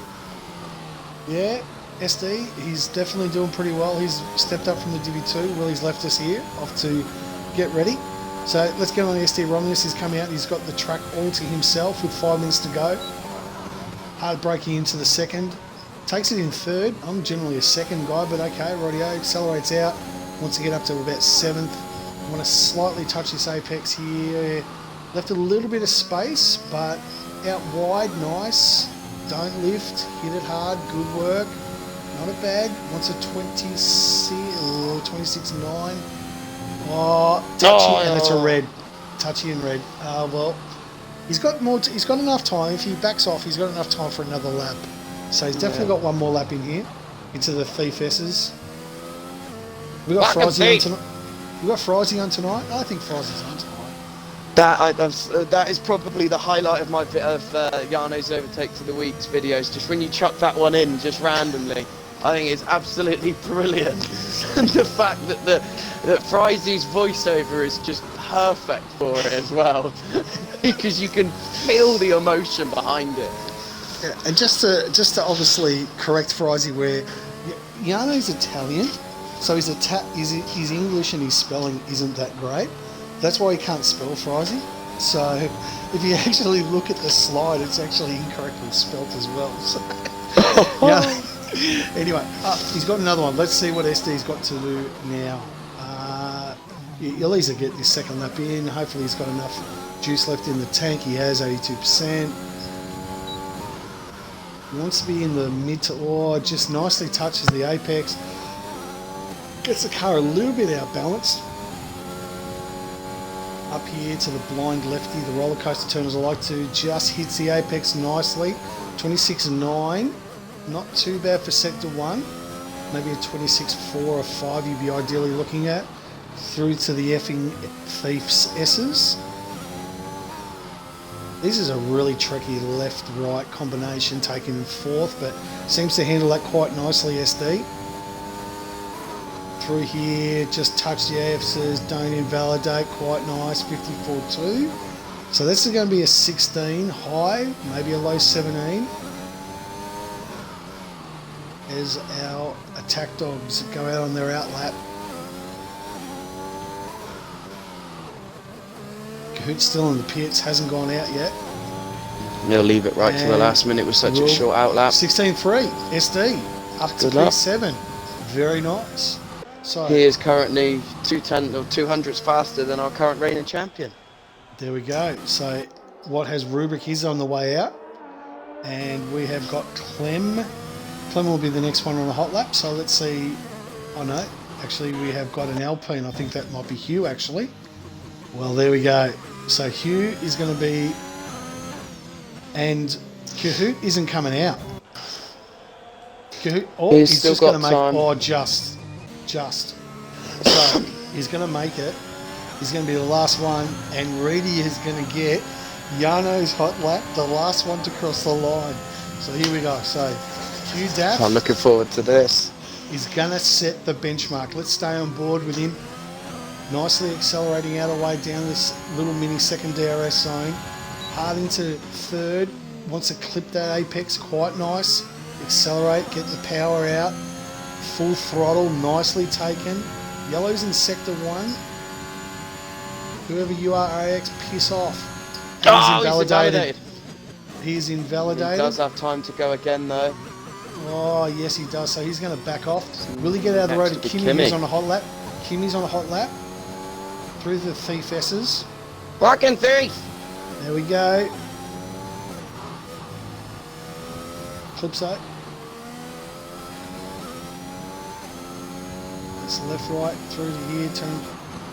Yeah, SD, he's definitely doing pretty well. He's stepped up from the Div 2. Willie's left us here, off to get ready. So let's get on the SD Romulus. He's come out. He's got the track all to himself with 5 minutes to go. Hard braking into the second. Takes it in third. I'm generally a second guy, but okay, rightio. Accelerates out. Wants to get up to about 7th. I want to slightly touch this apex here. Left a little bit of space, but out wide, nice. Don't lift. Hit it hard. Good work. Not a bad. Wants a 26.9. Oh, touchy, and it's a red. Touchy and red. Well, he's got more. He's got enough time. If he backs off, he's got enough time for another lap. So he's definitely got one more lap in here into the Thief S's. We got Frizy on tonight. We got Frizy on tonight. I think Frizy's on tonight. That is probably the highlight of Yano's overtakes of the week's videos. Just when you chuck that one in, just randomly. I think it's absolutely brilliant. And the fact that that Frizzy's voiceover is just perfect for it as well, because you can feel the emotion behind it. Yeah, and just to obviously correct Frizy, where Yano's Italian, so his English and his spelling isn't that great. That's why he can't spell Frizy. So if you actually look at the slide, it's actually incorrectly spelt as well. So, yeah. Anyway, he's got another one. Let's see what SD's got to do now. He'll easily get this second lap in. Hopefully he's got enough juice left in the tank. He has 82%. He wants to be in the mid to just nicely touches the apex. Gets the car a little bit outbalanced. Up here to the blind lefty, the roller coaster turn as I like to, just hits the apex nicely. 26.9, not too bad for sector 1. Maybe a 26.4 or 5 you'd be ideally looking at. Through to the effing Thief's S's. This is a really tricky left-right combination, taken in 4th, but seems to handle that quite nicely, SD. Through here, just touch the AFCs, don't invalidate, quite nice, 54.2. So this is going to be a 16 high, maybe a low 17. As our attack dogs go out on their outlap. Kahoot's still in the pits, hasn't gone out yet. They'll leave it right to the last minute with such a short outlap. 16.3, SD, up to P7. Very nice. So he is currently 200s faster than our current reigning champion. There we go. So what has rubric is on the way out, and we have got Clem. Clem will be the next one on the hot lap. So let's see. Oh no, actually we have got an Alpine. I think that might be Hugh actually. Well, there we go. So Hugh is going to be, and Kahoot isn't coming out. Kahoot, he's just going to make time. Just. So he's going to make it. He's going to be the last one, and Reedy is going to get Yano's hot lap, the last one to cross the line. So here we go. So Hugh Daff. I'm looking forward to this. He's going to set the benchmark. Let's stay on board with him. Nicely accelerating out of the way down this little mini second DRS zone. Hard into 3rd. Wants to clip that apex quite nice. Accelerate, get the power out. Full throttle, nicely taken. Yellow's in sector 1. Whoever you are, AX, piss off. He's invalidated. He's invalidated. He does have time to go again though. Oh, yes he does. So he's going to back off. Will he get out of the road to Kimmy, who's on a hot lap? Kimmy's on a hot lap. Through the Thief S's. Fucking Thief! There we go. Clipso. It's left, right, through to here, turn.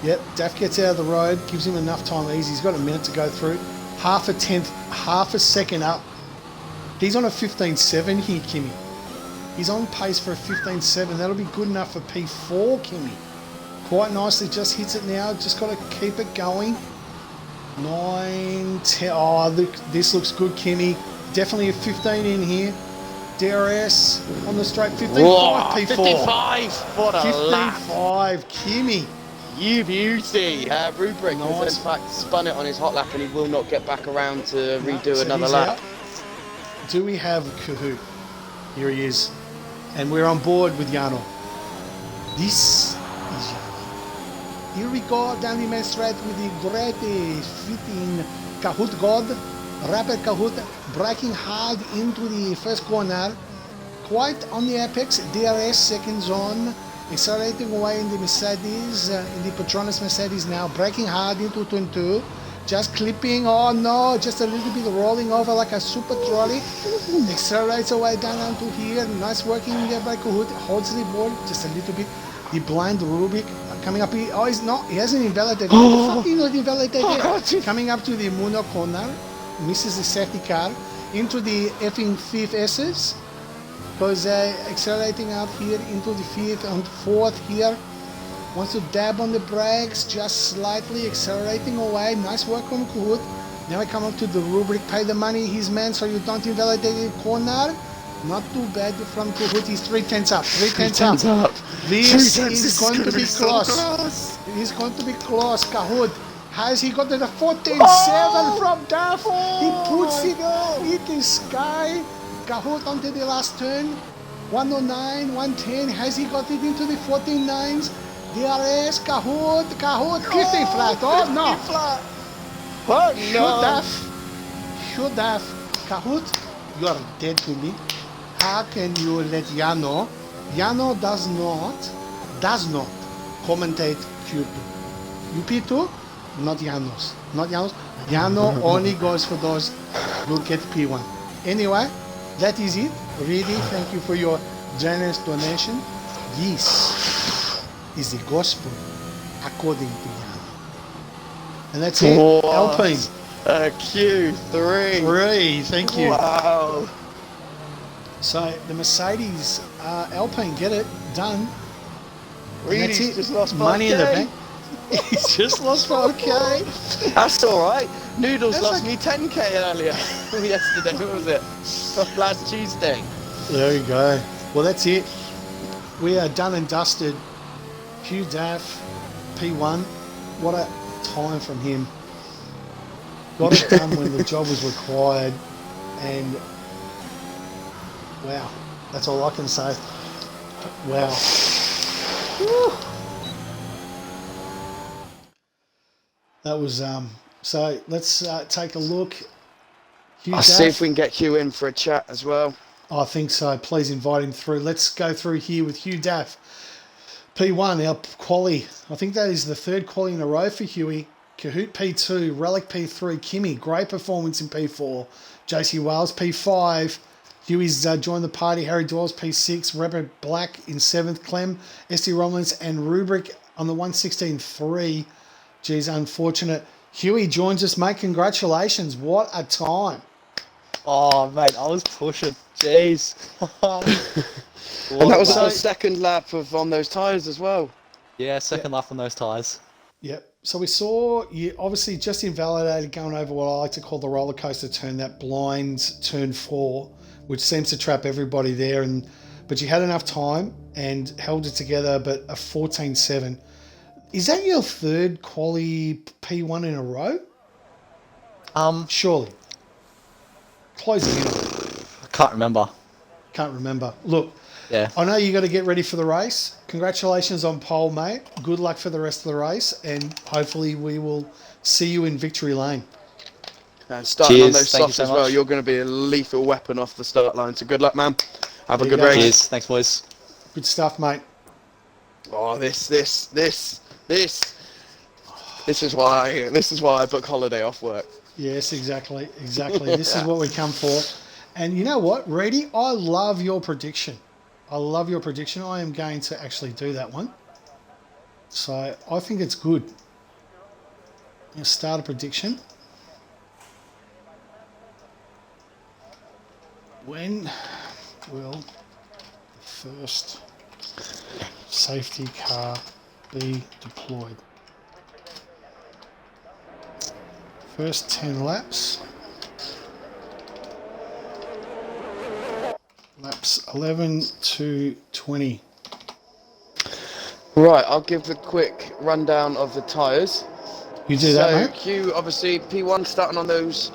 Yep, Daff gets out of the road, gives him enough time easy. He's got a minute to go through. Half a second up. He's on a 15.7 here, Kimmy. He's on pace for a 15.7. That'll be good enough for P4, Kimmy. Quite nicely, just hits it now. Just got to keep it going. 9, 10. Oh, look, this looks good, Kimmy. Definitely a 15 in here. DRS on the straight, 15.5 P4. 55! What a 15.5, Kimmy. You beauty. Rubric has in fact spun it on his hot lap and he will not get back around to redo another lap. Out. Do we have Kahoot? Here he is. And we're on board with Yano. This is Yano. Here we go down the main straight with the great fitting Kahoot God. Rapid Kahoot braking hard into the first corner. Quite on the apex. DRS seconds on. Accelerating away in the Mercedes, in the Petronas Mercedes now. Braking hard into 22. Just clipping. Oh no, just a little bit rolling over like a super trolley. Accelerates away down onto here. Nice working there by Kahoot. Holds the board just a little bit. The blind Rubik coming up here. Oh, he's not. He hasn't invalidated. He's not invalidated. Coming up to the Muno corner. Misses the safety car. Into the effing Thief S's. Because accelerating out here into the 5th and 4th here. Wants to dab on the brakes, just slightly accelerating away. Nice work on Kahoot. Now I come up to the rubric, pay the money, his man, so you don't invalidate the corner. Not too bad from Kahoot. He's 3 tenths up. 3 tenths Tenths up. up. This 3 tenths, is going to be so close. close. It is going to be close. Kahoot. Has he got to the 14.7 from Duff? He puts it in the sky. Kahoot onto the last turn. 109, 110. Has he got it into the 14.9s? DRS, Kahoot, 15 flat. Oh no. Flat. Oh no. Should have. Kahoot, you are dead to me. How can you let Yano? Yano does not commentate Q2. UP2, not Janos. Yano only goes for those who get P1. Anyway, that is it. Really, thank you for your generous donation. This is the gospel according to Yano. And that's it. What? Alpine. Q3. 3, thank you. Wow. So the Mercedes Alpine, get it done. And that's it. Just lost 5K. Money in the bank. He's just lost 5K. That's all right. Noodles That's lost like- me 10K earlier. Yesterday, what was it? Last Tuesday. There you go. Well, that's it. We are done and dusted. Hugh Daff, P1. What a time from him. Got it done when the job was required. And wow, that's all I can say. Wow. Whew. That was so let's take a look. Hugh I'll Daff. see if we can get Hugh in for a chat as well. I think so. Please invite him through. Let's go through here with Hugh Daff. P1, our quali. I think that is the third quali in a row for Huey. Kahoot P2, Relic P3, Kimmy, great performance in P4. JC Wales P5. Huey's joined the party. Harry Dawes P6, Rebel Black in 7th. Clem, SD Romulans and Rubric on the 116.3. Geez, unfortunate. Huey joins us, mate. Congratulations. What a time. Oh, mate, I was pushing. Jeez. And that was So- the second lap on those tyres as well. Yeah, second lap on those tyres. Yep. So we saw you obviously just invalidated going over what I like to call the roller coaster turn, that blind turn 4, which seems to trap everybody there. But you had enough time and held it together. But a 14.7. Is that your third quali P1 in a row? Surely. Closing in on it. I can't remember. Can't remember. Look, Yeah. I know you got to get ready for the race. Congratulations on pole, mate. Good luck for the rest of the race, and hopefully we will see you in victory lane. And starting on Cheers, those thank you softs so as well, much. you're going to be a lethal weapon off the start line. So good luck, man. Have a There good you go, race. Cheers. Thanks, boys. Good stuff, mate. Oh, this is why I book holiday off work. Yes, exactly. This is what we come for. And you know what, Reedy? I love your prediction. I am going to actually do that one. So I think it's good. I'm going to start a prediction. When will the first safety car be deployed? First 10 laps. Laps 11 to 20. Right, I'll give a quick rundown of the tyres. You do that, mate? Q, obviously, P1 starting on those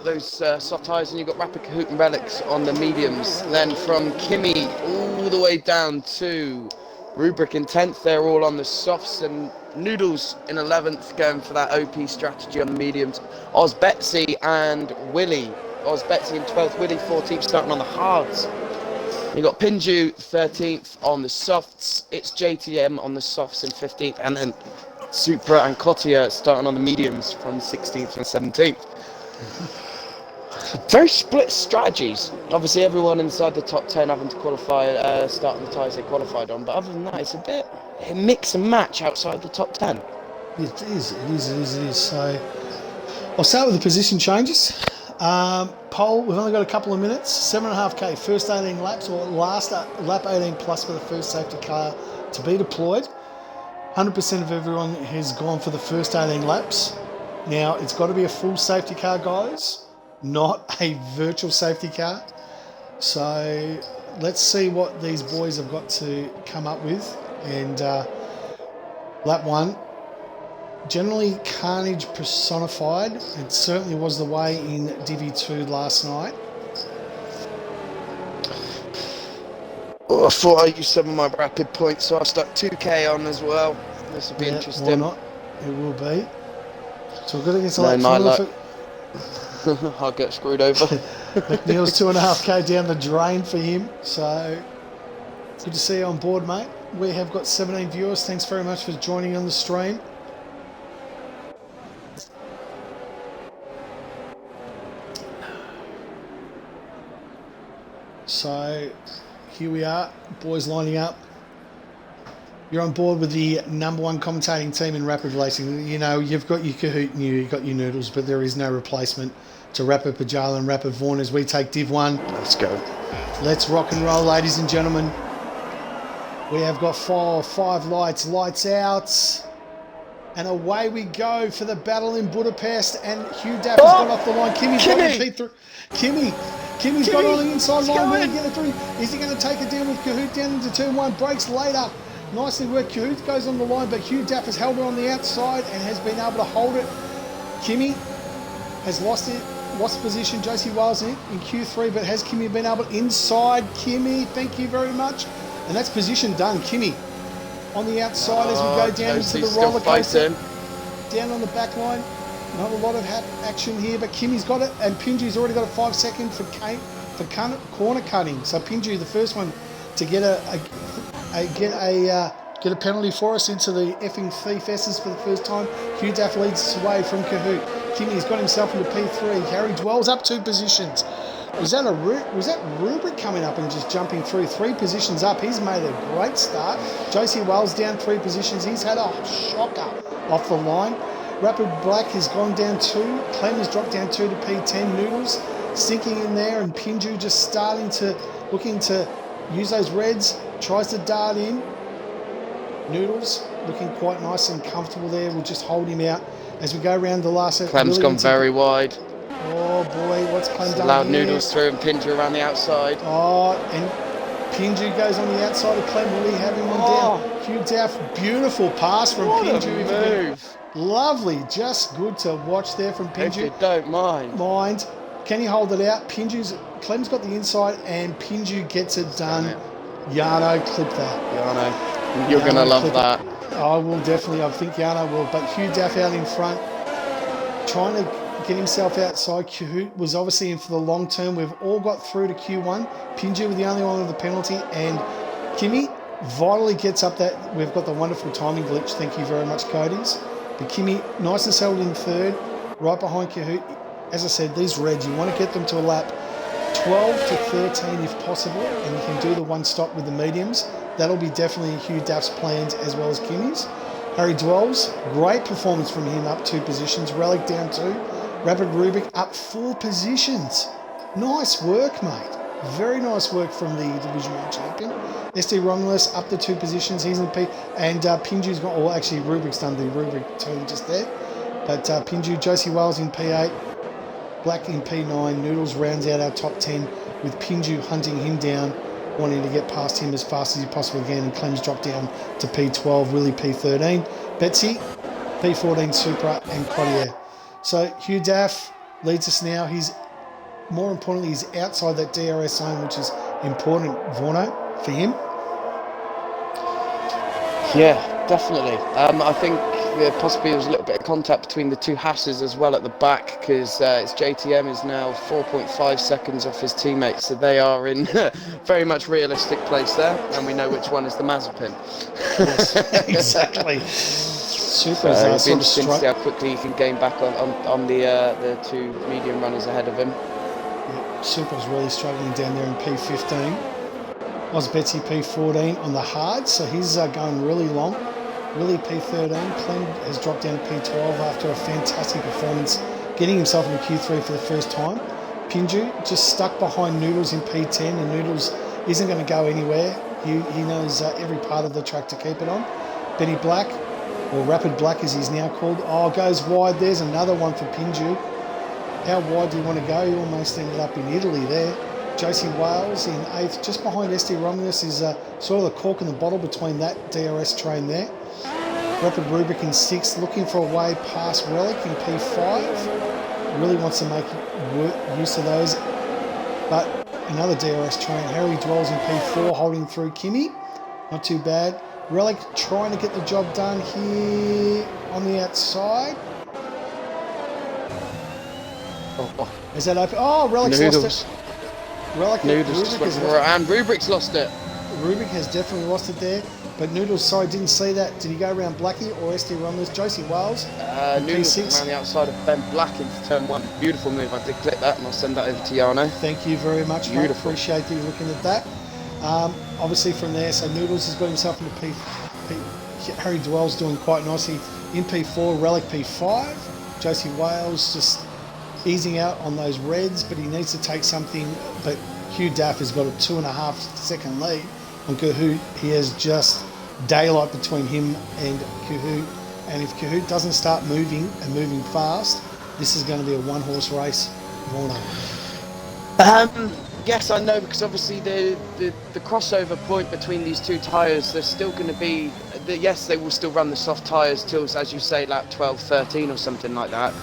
soft tyres, and you've got Rapid Kahoot and Relics on the mediums. Then from Kimmy all the way down to Rubric in 10th, they're all on the softs, and Noodles in 11th going for that OP strategy on the mediums. Oz Betsy and Willie. Oz Betsy in 12th, Willie 14th starting on the hards. You got Pinju 13th on the softs. It's JTM on the softs in 15th, and then Supra and Kotia starting on the mediums from 16th and 17th. Very split strategies. Obviously, everyone inside the top 10 having to qualify, starting the tyres they qualified on. But other than that, it's a bit mix and match outside the top 10. It is. So I'll start with the position changes. Pole, we've only got a couple of minutes. 7.5k, first 18 laps, or last lap 18 plus for the first safety car to be deployed. 100% of everyone has gone for the first 18 laps. Now, it's got to be a full safety car, guys, not a virtual safety car. So let's see what these boys have got to come up with. And lap 1, generally carnage personified. It certainly was the way in Divi 2 last night. Oh, I thought I used some of my rapid points, so I've stuck 2k on as well. This will be interesting. Why not? It will be. So we've got to get to No, lap my 4. luck. I'll get screwed over. McNeil's 2.5k down the drain for him. So good to see you on board, mate. We have got 17 viewers. Thanks very much for joining on the stream. So here we are, boys lining up. You're on board with the #1 commentating team in rapid racing. You know, you've got your Kahoot and you've got your Noodles, but there is no replacement to Rapid Pajala and Rapid Vaughan as we take Div 1. Let's go. Let's rock and roll, ladies and gentlemen. We have got 5 lights, lights out. And away we go for the battle in Budapest. And Hugh Daff has got off the line. Kimmy's got the P3. Kimmy's got on the inside line. Will he get it through? Is he going to take it down with Kahoot down into turn 1? Breaks later. Nicely worked. Kahoot goes on the line, but Hugh Daff has held it on the outside and has been able to hold it. Kimmy has lost position. Josie Wales in Q3, but has Kimmy been able inside? Kimmy, thank you very much. And that's position done. Kimmy on the outside as we go down into the roller coaster. Down on the back line. Not a lot of action here, but Kimmy's got it, and Pinju's already got a 5 second for corner cutting. So Pinju, the first one to get a penalty for us into the effing thief S's for the first time. Hugh Daff leads us away from Kahoot. Kimmy's got himself into P3. Harry Dwell's up 2 positions. Was that Rubric coming up and just jumping through 3 positions up? He's made a great start. Josie Wells down 3 positions. He's had a shocker off the line. Rapid Black has gone down 2. Clem has dropped down 2 to P10. Noodles sinking in there, and Pinju just looking to use those reds. Tries to dart in. Noodles looking quite nice and comfortable there. We'll just hold him out as we go around the last. Clem's gone very wide. Oh boy, what's Clem done? Allowed here? Noodles through and Pinju around the outside. Oh, and Pinju goes on the outside of Clem. Will he have him on down? Hugh Daff, beautiful pass from Pinju. Move. Lovely, just good to watch there from Pinju. If you don't mind. Can he hold it out? Clem's got the inside and Pinju gets it done. Yano, clip that. Yano, you're going to love that. I will definitely, I think Yano will. But Hugh Daff out in front, trying to get himself outside. Kahoot was obviously in for the long term. We've all got through to Q1. Pinju with the only one with the penalty. And Kimmy vitally gets up that. We've got the wonderful timing glitch. Thank you very much, Cody's. But Kimmy, nice and settled in 3rd, right behind Kahoot. As I said, these reds, you want to get them to a lap 12 to 13 if possible, and you can do the 1 stop with the mediums. That'll be definitely Hugh Daff's plans as well as Kimmy's. Harry Dwells, great performance from him, up 2 positions. Relic down 2. Rapid Rubik up 4 positions. Nice work, mate. Very nice work from the Division 1 champion. SD Romulus up to 2 positions. He's in P. And Pinju's got, or actually Rubik's done the Rubik turn just there. But Pinju, Josie Wales in P8. Black in P9. Noodles rounds out our top 10 with Pinju hunting him down, wanting to get past him as fast as he possibly can. And Clem's dropped down to P12. Willie P13. Betsy, P14 Supra and Cottier. So Hugh Daff leads us now. More importantly, he's outside that DRS zone, which is important, Vorno, for him. Yeah, definitely. I think possibly there was a little bit of contact between the 2 Hasses as well at the back, because it's JTM is now 4.5 seconds off his teammates, so they are in very much realistic place there, and we know which one is the Mazepin. Yes, exactly. Super. So it'll be interesting to see how quickly he can gain back on the 2 medium runners ahead of him. Super's really struggling down there in P15. Oz Betsy P14 on the hard, so he's going really long. Willie P13. Clem has dropped down to P12 after a fantastic performance, getting himself into Q3 for the first time. Pinju just stuck behind Noodles in P10, and Noodles isn't going to go anywhere. He knows every part of the track to keep it on. Benny Black, or Rapid Black as he's now called, goes wide. There's another one for Pinju. How wide do you want to go? You almost ended up in Italy there. Josie Wales in 8th. Just behind SD Romulus is sort of the cork in the bottle between that DRS train there. Rapid Rubric in 6th, looking for a way past Relic in P5. Really wants to make use of those. But another DRS train. Harry Dwells in P4, holding through Kimmy. Not too bad. Relic trying to get the job done here on the outside. Is that open? Oh, Relic's lost it. Relic Noodles just went and Rubric's lost it. Rubric has definitely lost it there. But Noodles, sorry, didn't see that. Did he go around Blackie or SD Romulus? Josie Wales. Noodles around the outside of Ben Black into turn 1. Beautiful move. I did click that and I'll send that over to Yano. Thank you very much, mate. Appreciate you looking at that. Obviously from there, so Noodles has got himself into P. Harry Dwell's doing quite nicely in P4, Relic P5. Josie Wales just easing out on those reds, but he needs to take something. But Hugh Daff has got a 2.5 second lead on Kahoot. He has just daylight between him and Kahoot. And if Kahoot doesn't start moving and moving fast, this is going to be a one-horse race. Warner. Yes, I know, because obviously the crossover point between these two tyres, there's still going to be, yes, they will still run the soft tyres till, as you say, lap 12, 13 or something like that,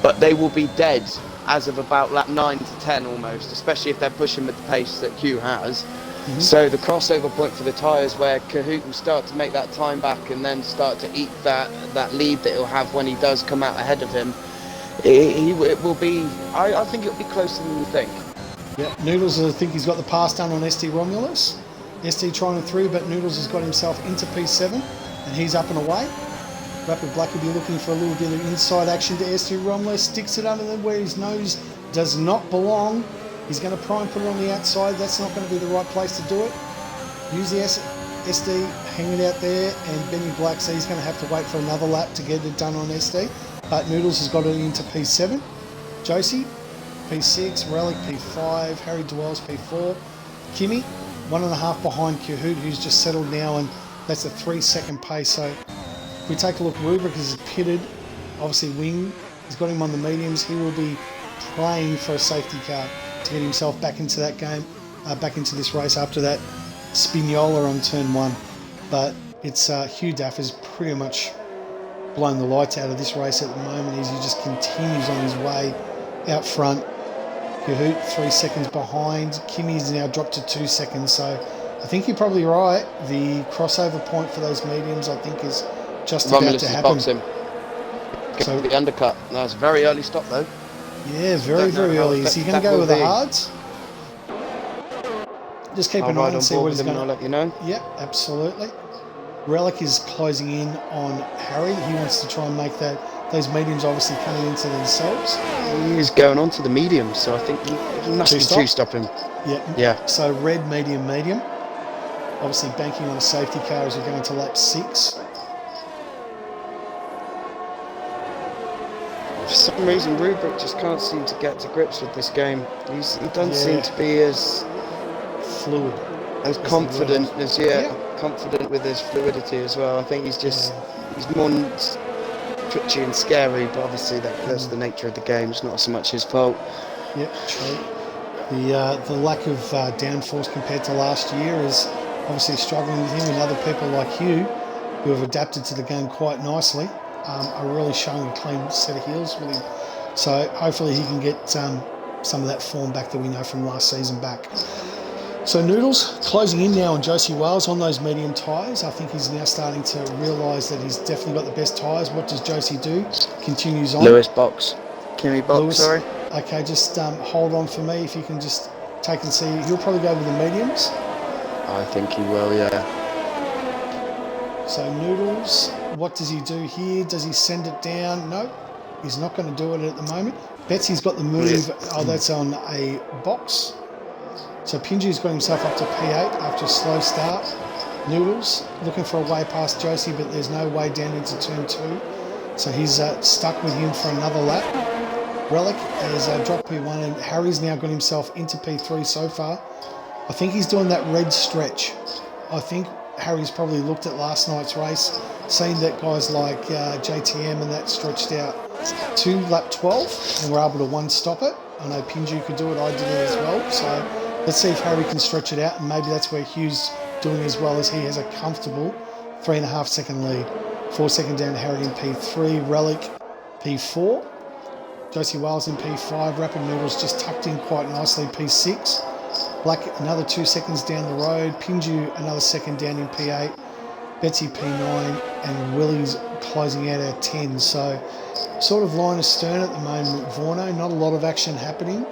but they will be dead as of about lap 9 to 10 almost, especially if they're pushing with the pace that Q has. Mm-hmm. So the crossover point for the tyres where Kahoot will start to make that time back and then start to eat that lead that he'll have when he does come out ahead of him, it will be, I think it'll be closer than you think. Yeah, Noodles, I think he's got the pass done on SD Romulus. SD trying to through, but Noodles has got himself into P7 and he's up and away. Rapid Black will be looking for a little bit of inside action to SD Romulus, sticks it under them where his nose does not belong. He's going to try and put it on the outside. That's not going to be the right place to do it. Use the SD, hang it out there, and Benny Black, so he's going to have to wait for another lap to get it done on SD. But Noodles has got it into P7. Josie, P6, Relic P5, Harry Dwells P4, Kimmy 1.5 behind Kahoot, who's just settled now, and that's a 3-second pace. So if we take a look, Rubric is pitted, obviously Wing, he's got him on the mediums. He will be playing for a safety car to get himself back into that game, back into this race after that Spinola on turn 1. But it's Hugh Daff has pretty much blown the lights out of this race at the moment as he just continues on his way out front. Kahoot 3 seconds behind. Kimmy's now dropped to 2 seconds, so I think you're probably right. The crossover point for those mediums, I think, is just Romulus about to happen. Him. So the undercut. That's a very early stop though. Yeah, very early. Is he going to go with the hards? Just keep an eye and see what he's going to. I'll let you know. Yep, absolutely. Relic is closing in on Harry. He wants to try and make those mediums obviously coming into themselves. He's going on to the mediums, so I think he must be two-stopping. Yeah. So red, medium. Obviously banking on a safety car as we're going to lap 6. For some reason, Rubric just can't seem to get to grips with this game. He doesn't seem to be as fluid, as confident as confident with his fluidity as well. I think he's more twitchy and scary, but obviously that's the nature of the game. It's not so much his fault. Yep, true. The lack of downforce compared to last year is obviously struggling with him, and other people like Hugh, who have adapted to the game quite nicely, are really showing a clean set of heels with him. So hopefully he can get some of that form back that we know from last season back. So Noodles closing in now on Josie Wales on those medium tyres. I think he's now starting to realise that he's definitely got the best tyres. What does Josie do? Continues on. Kimmy box, sorry. Okay, just hold on for me if you can just take and see. He'll probably go with the mediums. I think he will, yeah. So Noodles, what does he do here? Does he send it down? No, he's not going to do it at the moment. Betsy's got the move. Oh, that's on a box. So Pinju's got himself up to P8 after a slow start. Noodles looking for a way past Josie, but there's no way down into turn 2. So he's stuck with him for another lap. Relic has dropped P1, and Harry's now got himself into P3 so far. I think he's doing that red stretch. I think Harry's probably looked at last night's race, seen that guys like JTM and that stretched out to lap 12 and were able to one-stop it. I know Pinju could do it, I did it as well. So Let's see if Harry can stretch it out, and maybe that's where Hugh's doing as well as he has a comfortable 3.5 second lead. 4 second down to Harry in P3, Relic P4, Josie Wales in P5, Rapid Noodles just tucked in quite nicely P6, Black another 2 seconds down the road, Pinju another second down in P8, Betsy P9, and Willie's closing out at 10. So sort of line astern at the moment, Vorno, not a lot of action happening.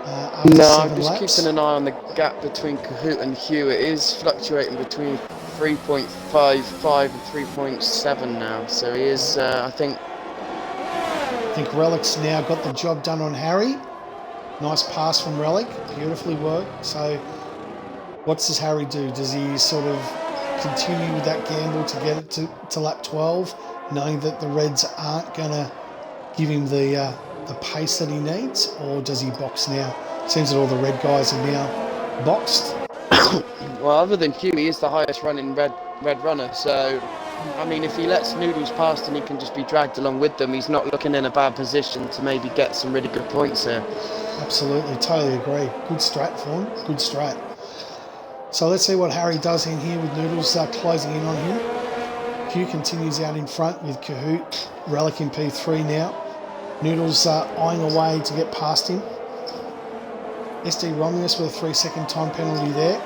After No, 7 I'm just laps. keeping an eye on the gap between Kahoot and Hugh. It is fluctuating between 3.55 and 3.7 now. So he is, I think Relic's now got the job done on Harry. Nice pass from Relic, beautifully worked. So what does Harry do? Does he sort of continue with that gamble to get it to lap 12, knowing that the Reds aren't going to give him the pace that he needs, or does he box now? Seems that all the Red guys are now boxed. well, other than Hugh, he is the highest running red runner. So, I mean, if he lets Noodles past and he can just be dragged along with them, he's not looking in a bad position to maybe get some really good points here. Absolutely, totally agree. Good strat for him, good strat. So let's see what Harry does in here with Noodles closing in on him. Hugh continues out in front with Kahoot, Relic in P3 now. Noodles eyeing away to get past him. SD Romulus with a 3 second time penalty there.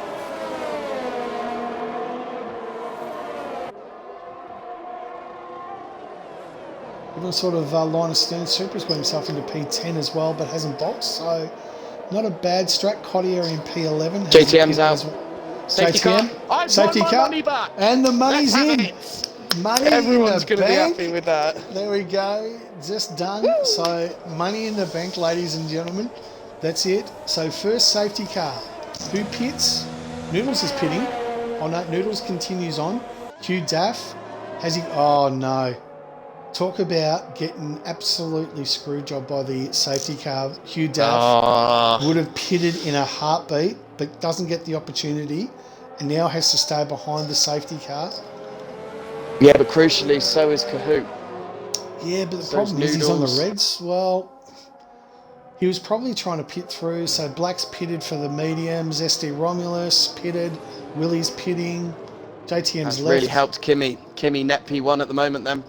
Even sort of line of stern, Super's got himself into P10 as well, but hasn't boxed, so not a bad strat. Cottier in P11. JTM's out. Safety car. I Safety want my car. money back. And the money's Let's have in. it. Money Everyone's in the going to be bank. happy with that. There we go. Just done. Woo. So money in the bank, ladies and gentlemen. That's it. So first safety car. Who pits? Noodles is pitting. Oh no, Noodles continues on. Hugh Daff. Has he? Oh no. Talk about getting absolutely screw job by the safety car. Hugh Daff would have pitted in a heartbeat, but doesn't get the opportunity, and now has to stay behind the safety car. Yeah, but crucially, so is Kahoot. Yeah, but the So problem is he's on the Noodles. Reds. Well, he was probably trying to pit through. So Black's pitted for the mediums. SD Romulus pitted. Willie's pitting. JTM's That's left. really helped Kimmy. Kimmy net P1 at the moment then.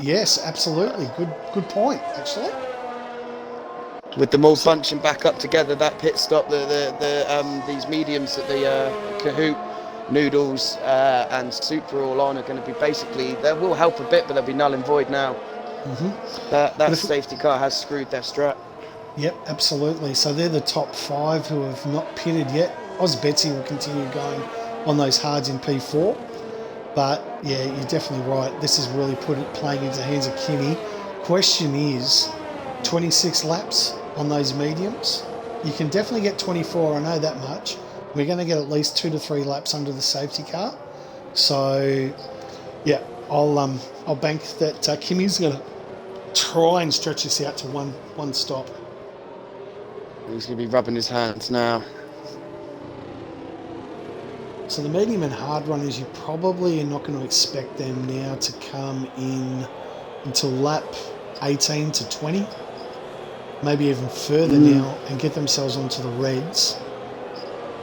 Yes, absolutely. Good point, actually. With them all bunching back up together, that pit stop, these mediums that the Kahoot, Noodles and Super all on are going to be basically, they will help a bit, but they'll be null and void now. Mm-hmm. That safety car has screwed their strat. Yep, absolutely. So they're the top 5 who have not pitted yet. Oz Betsy will continue going on those hards in P4. But yeah, you're definitely right. This is really playing into the hands of Kimmy. Question is, 26 laps on those mediums. You can definitely get 24. I know that much. We're going to get at least 2 to 3 laps under the safety car. So yeah, I'll bank that Kimmy's going to try and stretch this out to one stop. He's going to be rubbing his hands now. So the medium and hard runners, you probably are not going to expect them now to come in until lap 18 to 20, maybe even further now, and get themselves onto the Reds.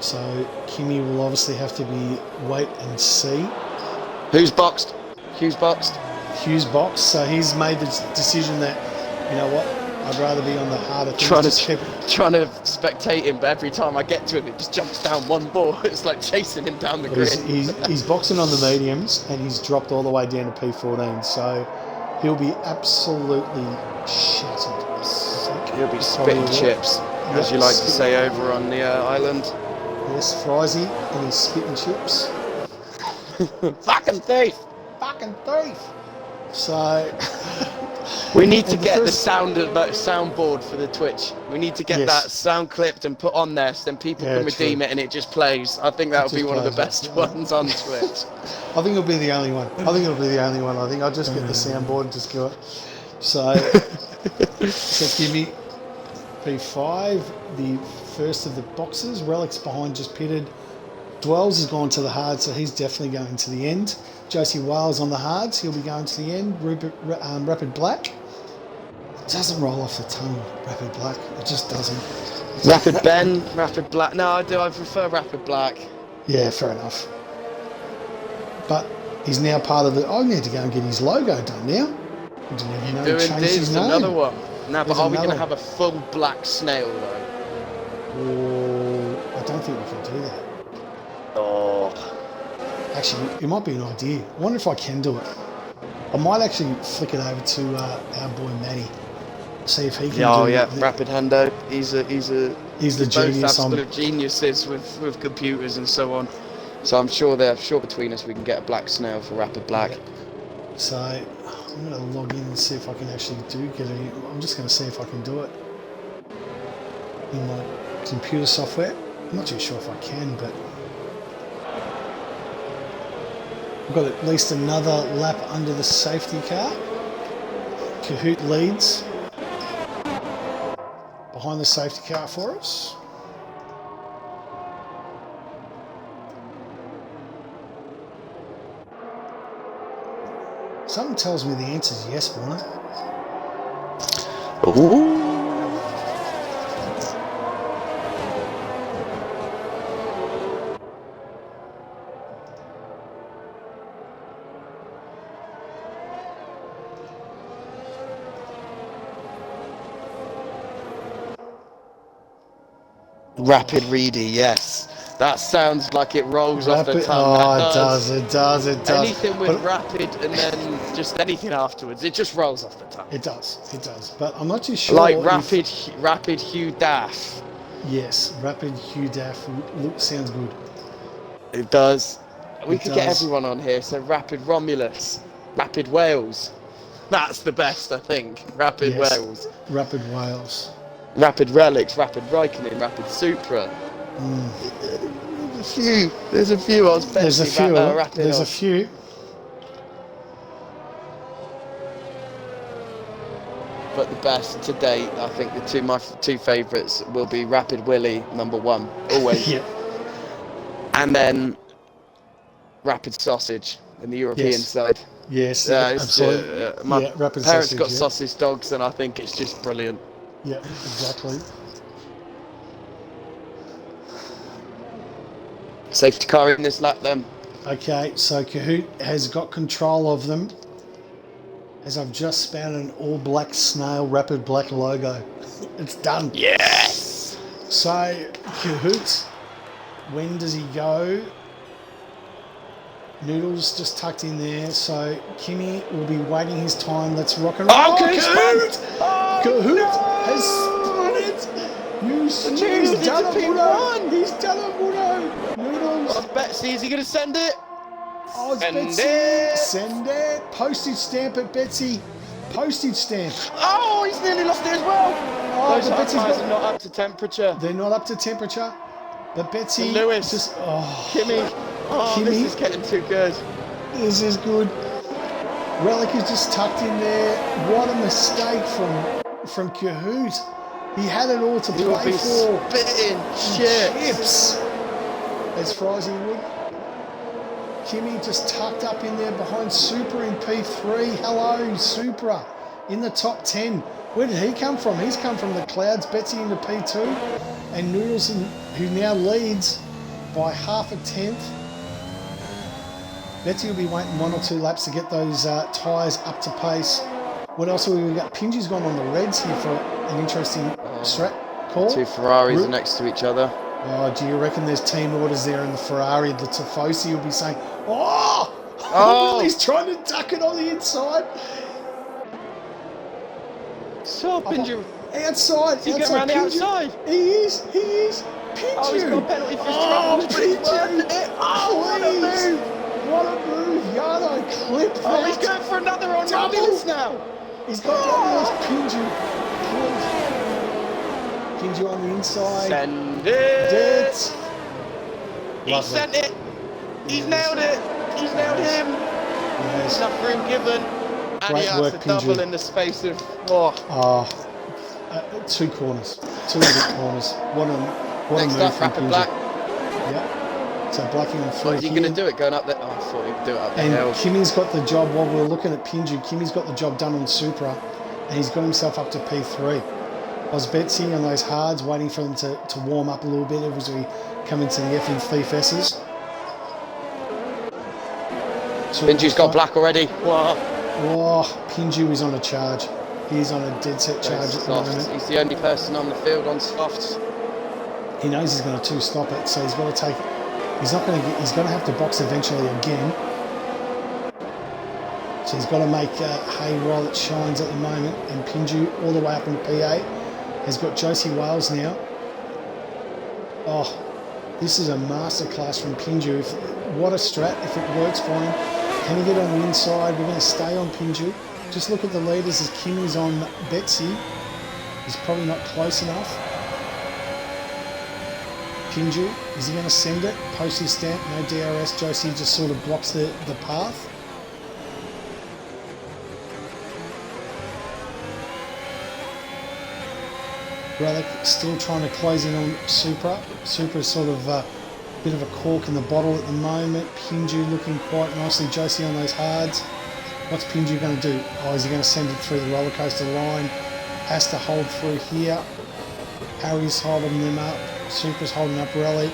So Kimmy will obviously have to be wait and see. Who's boxed? Hugh's boxed. Hugh's box, so he's made the decision that, you know what, I'd rather be on the harder things. Trying to spectate him, but every time I get to him, it just jumps down one ball. It's like chasing him down the grid. He's boxing on the mediums, and he's dropped all the way down to P14, so he'll be absolutely shattered. He'll be spitting chips, as you like to say over on the island. Yes, Frizy and his spitting chips. Fucking thief! Fucking thief! So we need to get the soundboard for the Twitch. We need to get that sound clipped and put on there, so then people can redeem it and it just plays. I think that would be one of the best ones on Twitch. I think it'll be the only one. I think I'll just get the soundboard and just do it. So Kimmy P5, the first of the boxes. Relic's behind, just pitted. Dwells has gone to the hard, so he's definitely going to the end. Josie Wales on the hards, he'll be going to the end. Rapid Black. It doesn't roll off the tongue, Rapid Black. It just doesn't. Rapid Ben, Rapid Black. No, I do. I prefer Rapid Black. Yeah, fair enough. But he's now part of the... I need to go and get his logo done now. I didn't even know he changed his name. Another one. No, but There's are we going to another have a full black snail, though? Oh, I don't think we can do that. Oh. Actually, it might be an idea. I wonder if I can do it. I might actually flick it over to our boy Matty. See if he can do it. Rapid Hando. He's the Both genius. Absolute geniuses with computers and so on. So I'm sure between us we can get a black snail for Rapid Black. Yeah. So I'm going to log in and see if I can actually get it. I'm just going to see if I can do it in my computer software. I'm not too sure if I can, but we've got at least another lap under the safety car. Kahoot leads behind the safety car for us. Something tells me the answer is yes, Warner. Ooh. Rapid Reedy, yes. That sounds like it rolls off the tongue. Oh, it does. Anything with rapid and then just anything afterwards, it just rolls off the tongue. It does. But I'm not too sure. Like rapid Hugh Daff. Yes, Rapid Hugh Daff sounds good. It does. We could get everyone on here. So Rapid Romulus, Rapid Wales. That's the best, I think. Rapid Wales. Rapid Wales. Rapid Relics, Rapid Raikkonen, Rapid Supra. There's a few. I was There's a few. There's a few. But the best to date, I think my two favourites will be Rapid Willie, #1, always. Yeah. And then Rapid Sausage in the European side. Yes, absolutely. My Rapid parents Sausage, got sausage dogs, and I think it's just brilliant. Yeah, exactly. Safety car in this lap then. Okay, so Kahoot has got control of them as I've just spouted an all black snail Rapid Black logo. It's done. Yes! So Kahoot, when does he go? Noodles just tucked in there, so Kimmy will be waiting his time. Let's rock and roll. Oh, Kahoot! Kahoot Has spun it! He's done it, Muno! He's done it, Muno! Noodles! Oh, Betsy, is he going to send it? Oh, it's Betsy! Send it! Postage stamp it, Betsy! Postage stamp! Oh, he's nearly lost it as well! Oh, those Betsy's tires are not up to temperature. They're not up to temperature. But Betsy... And Lewis. Just... Oh, Kimmy. Oh, Kimmy. This is getting too good. This is good. Relic is just tucked in there. What a mistake from Kahoot. He had it all to He would play be for. spitting chips. As far as he would. Kimmy just tucked up in there behind Supra in P3. Hello, Supra in the top 10. Where did he come from? He's come from the clouds. Betsy into P2. And Noodles, who now leads by half a tenth. Betsy will be waiting 1 or 2 laps to get those tyres up to pace. What else have we got? Pingy's gone on the reds here for an interesting strat call. 2 Ferraris are next to each other. Oh, do you reckon there's team orders there in the Ferrari? The Tifosi will be saying, oh! He's trying to duck it on the inside. Stop, Pingy. Outside. He's getting around the outside. He is. Pingy. Oh, he's got a penalty for his troubles, but he's worth it. Oh, what a move. What a move. Yardo, clip that. Oh, he's going for another on Romulus now. He's got Romulus. Pingy on the inside. Send it. He Lovely. sent it. He's nailed it. He's nailed him. Yes. Enough room given. And Great he has work, to double Pingy. in the space of 2 corners. 2 little corners. What a next move up, from Rapid Pingy. Black. Yeah. So Blackie on 3 Are you going to do it going up there? Oh, I thought he'd do it up the And hill. Kimmy's got the job, while we're looking at Pingy, Kimmy's got the job done on Supra. and he's got himself up to P3. Aus Betsy on those hards, waiting for them to warm up a little bit as we come into the effing Thief S's. Pinju's got black already. Whoa. Oh, Pinju is on a charge. He's on a dead set charge at the moment. He's the only person on the field on softs. He knows he's going to two-stop it, so he's got to take. He's not going to get. He's going to have to box eventually again. So he's got to make hay while it shines at the moment. And Pinju all the way up into P8 has got Josie Wales now. Oh, this is a masterclass from Pinju. What a strat! If it works for him, can he get on the inside? We're going to stay on Pinju. Just look at the leaders as Kimmy's on Betsy. He's probably not close enough. Pinju, is he going to send it? Post his stamp, no DRS. Josie just sort of blocks the path. Relic still trying to close in on Supra. Supra's sort of a bit of a cork in the bottle at the moment. Pinju looking quite nicely. Josie on those hards. What's Pinju going to do? Oh, is he going to send it through the roller coaster line? Has to hold through here. Harry's holding them up. Supra's holding up Relic.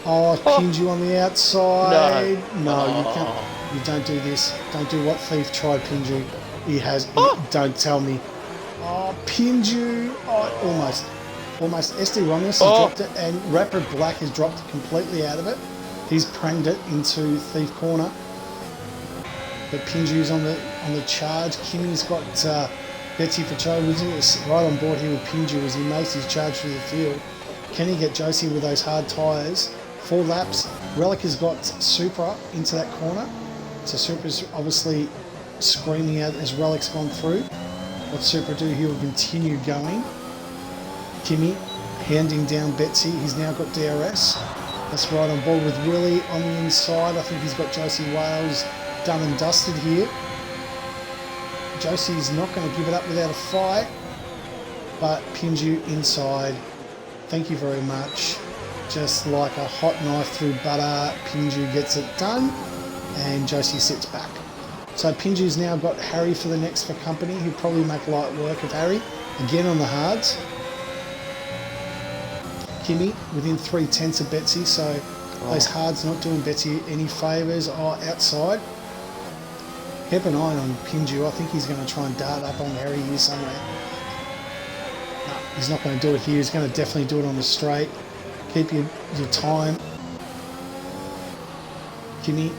Oh, Pinju on the outside. No, you can't. You don't do this. Don't do what Thief tried, Pinju. He has. Don't tell me. Oh, Pinju. Oh, almost. SD Romulus has dropped it, and Rapid Black has dropped completely out of it. He's pranged it into Thief Corner. But Pinju's on the charge. Kimmy's got Betsy Facho is right on board here with Pinju as he makes his charge through the field. Can he get Josie with those hard tyres? 4 laps. Relic has got Supra into that corner. So Supra's obviously screaming out as Relic's gone through. What's Supra do? He will continue going. Kimmy handing down Betsy. He's now got DRS. That's right on board with Willie on the inside. I think he's got Josie Wales done and dusted here. Josie's not going to give it up without a fight, but Pinju inside. Thank you very much. Just like a hot knife through butter, Pinju gets it done, and Josie sits back. So Pinju's now got Harry for the next for company. He'll probably make light work of Harry. Again on the hards. Kimmy within 3/10 of Betsy, so those hards not doing Betsy any favours. Outside. Keep an eye on Pinju. I think he's going to try and dart up on Harry here somewhere. No, he's not going to do it here. He's going to definitely do it on the straight. Keep your time. Kimmy.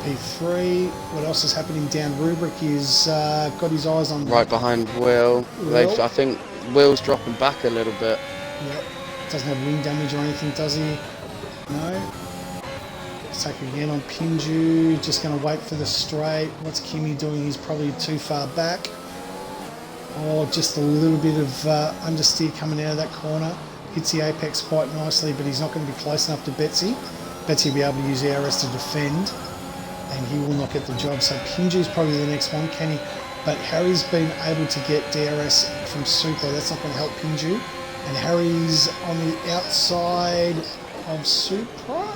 P3. What else is happening down Rubric? He's got his eyes on... Right behind Will. I think Will's dropping back a little bit. Yep. Doesn't have wing damage or anything, does he? No. Let's take again on Pinju. Just going to wait for the straight. What's Kimmy doing? He's probably too far back. Oh, just a little bit of understeer coming out of that corner. Hits the apex quite nicely, but he's not going to be close enough to Betsy. Betsy will be able to use ARS to defend, and he will not get the job. So Pinju's probably the next one, can he? But Harry's been able to get DRS from Super. That's not going to help Pinju. And Harry's on the outside of Supra.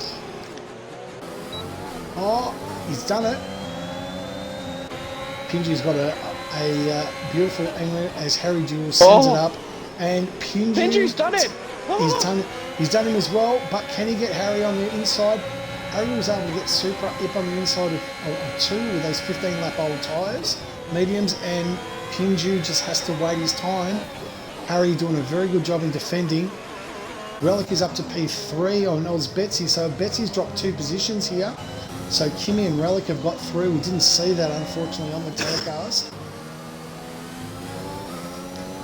Oh, he's done it. Pinju's got a beautiful angle as Harry Jewell sends it up. And Pinju's done it. He's done him as well, but can he get Harry on the inside? Harry was able to get Supra up on the inside of 2 with those 15-lap old tyres, mediums, and Pinju just has to wait his time. Harry doing a very good job in defending. Relic is up to P3 on Aus Betsy, so Betsy's dropped 2 positions here. So Kimmy and Relic have got through. We didn't see that, unfortunately, on the telecast.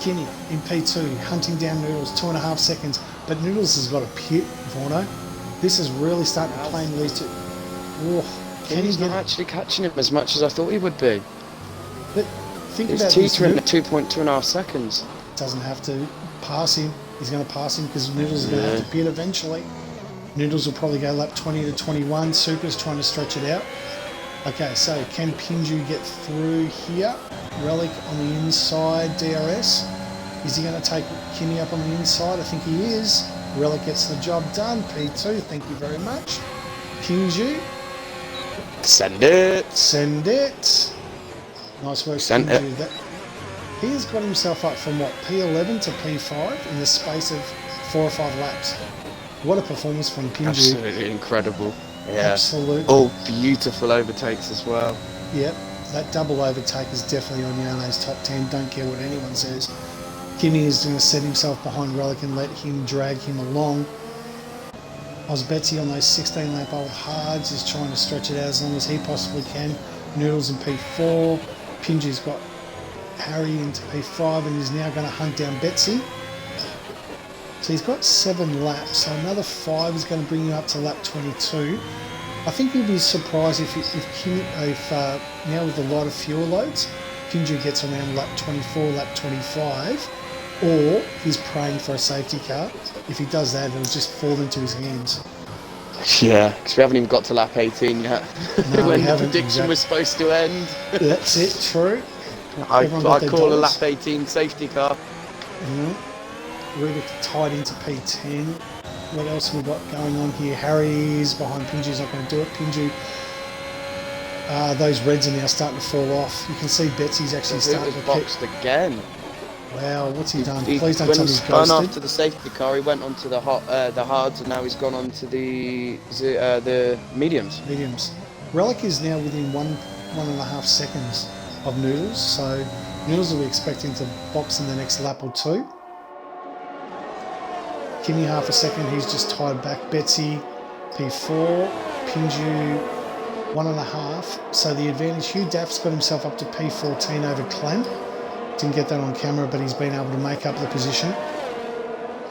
Kimmy in P2, hunting down Noodles, 2.5 seconds. But Noodles has got a pit, Vorno. This is really starting to claim these two. Oh, Kimmy's not actually catching him as much as I thought he would be. But think He's about this. teetering at 2.2.5 seconds. Doesn't have to pass him. He's going to pass him because Noodles is going to have to pit eventually. Noodles will probably go lap 20 to 21. Super's trying to stretch it out. Okay, so can Pinju get through here? Relic on the inside, DRS. Is he going to take Kimmy up on the inside? I think he is. Relic gets the job done. P2, thank you very much. Pinju. Send it. Send it. Nice work, Send Pinju. it. He has got himself up from what, P11 to P5 in the space of 4 or 5 laps. What a performance from Pinju. Absolutely incredible. Yeah. Absolutely. All beautiful overtakes as well. Yep, that double overtake is definitely on Yano's top 10. Don't care what anyone says. Kimi is going to set himself behind Relic and let him drag him along. Osbetsy on those 16 lap old hards is trying to stretch it out as long as he possibly can. Noodles in P4. Pinju's got Harry into P5 and is now going to hunt down Betsy. So he's got 7 laps, so another 5 is going to bring you up to lap 22. I think you'll be surprised if now with the lighter fuel loads, Pinju gets around lap 24, lap 25, or he's praying for a safety car. If he does that, it'll just fall into his hands. Yeah, because we haven't even got to lap 18 yet. No, when we the haven't, prediction was supposed to end. That's it, true. I Everyone got call their a dollars. lap 18 safety car. Rubik tied into P10. What else have we got going on here? Harry's behind Pinju's not going to do it. Pinju, those reds are now starting to fall off. You can see Betsy's actually starting to boxed again. Wow, what's he done? He, Please don't when tell he me he's spun ghosted. after the safety car, he went onto the hards, and now he's gone onto the mediums. Mediums. Relic is now within 1.5 seconds of Noodles, so Noodles will be expecting to box in the next lap or two. Kimi half a second, he's just tied back. Betsy, P4, Pinju, 1.5. So the advantage, Hugh Daff's got himself up to P14 over Clem. Didn't get that on camera, but he's been able to make up the position.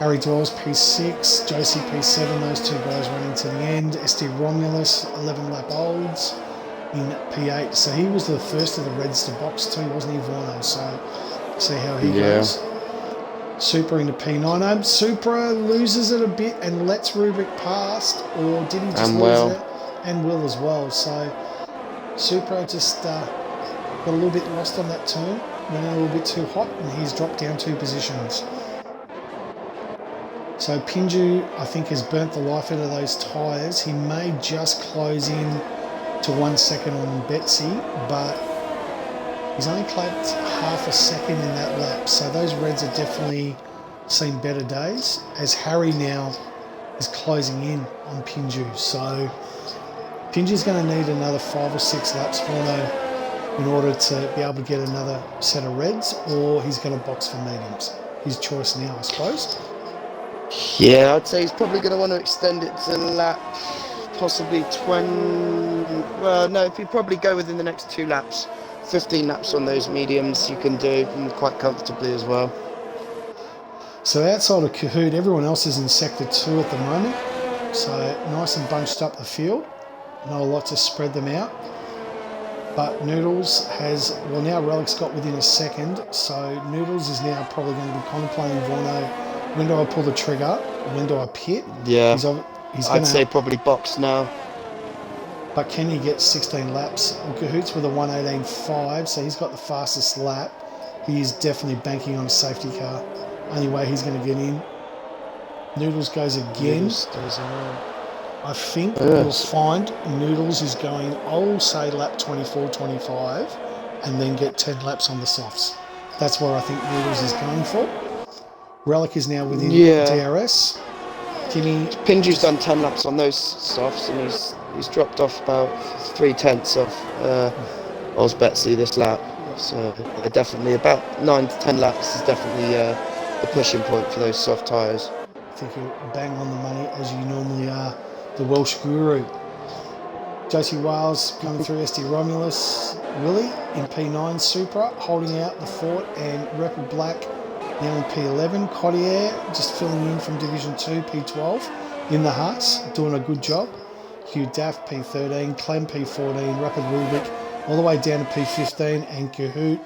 Harry Dwell's P6, Josie P7, those two guys running to the end. SD Romulus, 11 lap olds in P8. So he was the first of the Reds to box too, wasn't he, Vorno? So see how he goes. Supra into P9. Supra loses it a bit and lets Rubik past, or did he just lose it? And Will as well. So Supra just got a little bit lost on that turn, went a little bit too hot, and he's dropped down 2 positions. So Pinju, I think, has burnt the life out of those tyres. He may just close in to 1 second on Betsy, but he's only clapped half a second in that lap. So those Reds have definitely seen better days, as Harry now is closing in on Pinju. So Pinju's going to need another 5 or 6 laps in order to be able to get another set of Reds, or he's going to box for mediums. His choice now, I suppose. Yeah, I'd say he's probably going to want to extend it to lap possibly 20. Well, no, if you probably go within the next 2 laps, 15 laps on those mediums, you can do quite comfortably as well. So outside of Kahoot, everyone else is in sector 2 at the moment. So nice and bunched up the field. Not a lot to spread them out. But Noodles has, well, now Relic's got within a second. So Noodles is now probably going to be contemplating, Vorno, when do I pull the trigger? When do I pit? Yeah, I'd say probably box now. But can he get 16 laps? Well, Kahoot's with a 1:18.5, so he's got the fastest lap. He is definitely banking on a safety car. Only way he's going to get in. Noodles goes again. Noodles stays in. I think we'll find Noodles is going, I'll say lap 24, 25, and then get 10 laps on the softs. That's what I think Noodles is going for. Relic is now within DRS. Pinju's done 10 laps on those softs, and he's dropped off about 3/10 off Osbetsy this lap. So definitely about 9 to 10 laps is definitely the pushing point for those soft tyres. I think you're bang on the money, as you normally are, the Welsh guru. Josie Wales coming through, SD Romulus, Willie in P9, Supra holding out the fort, and Rapid Black now in P11. Cottier just filling in from Division 2, P12 in the Hearts, doing a good job. Hugh Daff P13, Clem P14, Rapid Rubik all the way down to P15, and Kahoot.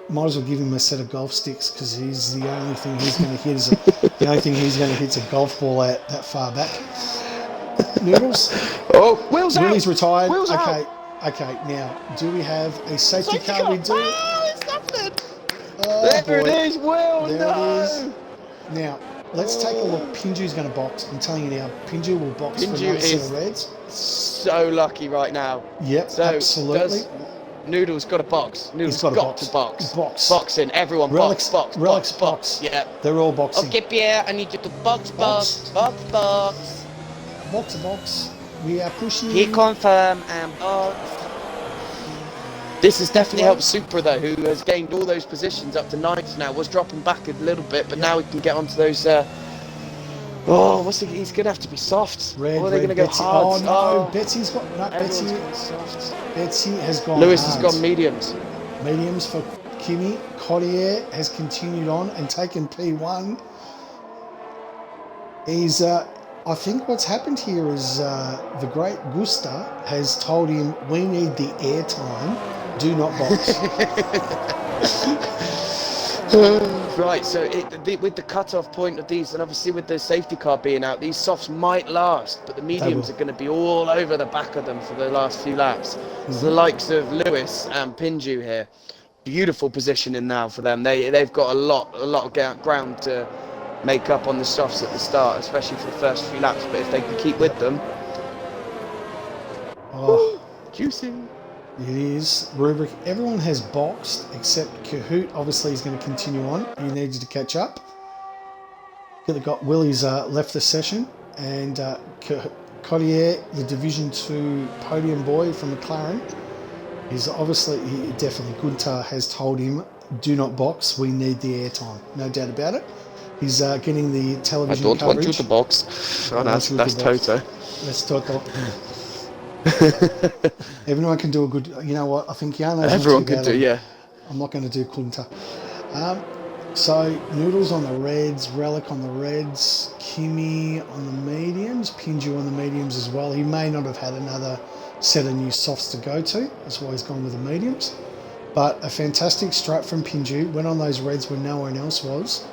Might as well give him a set of golf sticks, because he's the only thing he's going to hit is the only thing he's going to hit is a golf ball out that far back. Noodles. Oh, Will's out. Willie's retired. Will's okay, out. okay. Now, do we have a safety car? We do. Oh, it's happening. Oh, there boy. it is, Will. There no. it is. Now, let's take a look. Pinju's going to box. I'm telling you now, Pinju will box for another set of Reds. So lucky right now. Yep, So absolutely. Noodles got a box. Noodles got a got box. to box. Box. Boxing. Everyone Relics, box. Relics box. Yeah. They're all boxing. Okay, Pierre, I need you to box. Box, box. We are pushing. He confirm and box. This has definitely helped Supra though, who has gained all those positions up to 9th now. Was dropping back a little bit, but now he can get onto those. He's going to have to be soft. Red, or are they going to go Betsy. hard? Oh no, Betsy's got Everyone's Betsy. going soft. Betsy has gone. Lewis hard. has gone mediums. Mediums for Kimi. Collier has continued on and taken P1. He's. I think what's happened here is the great Gusta has told him, we need the airtime, do not box. Right, so with the cut-off point of these, and obviously with the safety car being out, these softs might last, but the mediums are going to be all over the back of them for the last few laps. So the likes of Lewis and Pinju here, beautiful positioning now for them. They've got a lot of ground to make up on the softs at the start, especially for the first few laps, but if they can keep with them. Oh, juicy. It is. Rubric, everyone has boxed except Kahoot. Obviously, he's going to continue on. He needed to catch up. Willie's left the session, and Collier, the Division 2 podium boy from McLaren, is definitely, Gunther has told him, do not box, we need the airtime. No doubt about it. He's getting the television coverage. I don't want you to box. Oh, that's Toto. That's Toto. Everyone can do a good. You know what? I think Yano. Everyone can do. Yeah. I'm not going to do Kunta. So Noodles on the reds, Relic on the reds, Kimi on the mediums, Pinju on the mediums as well. He may not have had another set of new softs to go to. That's why he's gone with the mediums. But a fantastic strut from Pinju. Went on those reds when no one else was,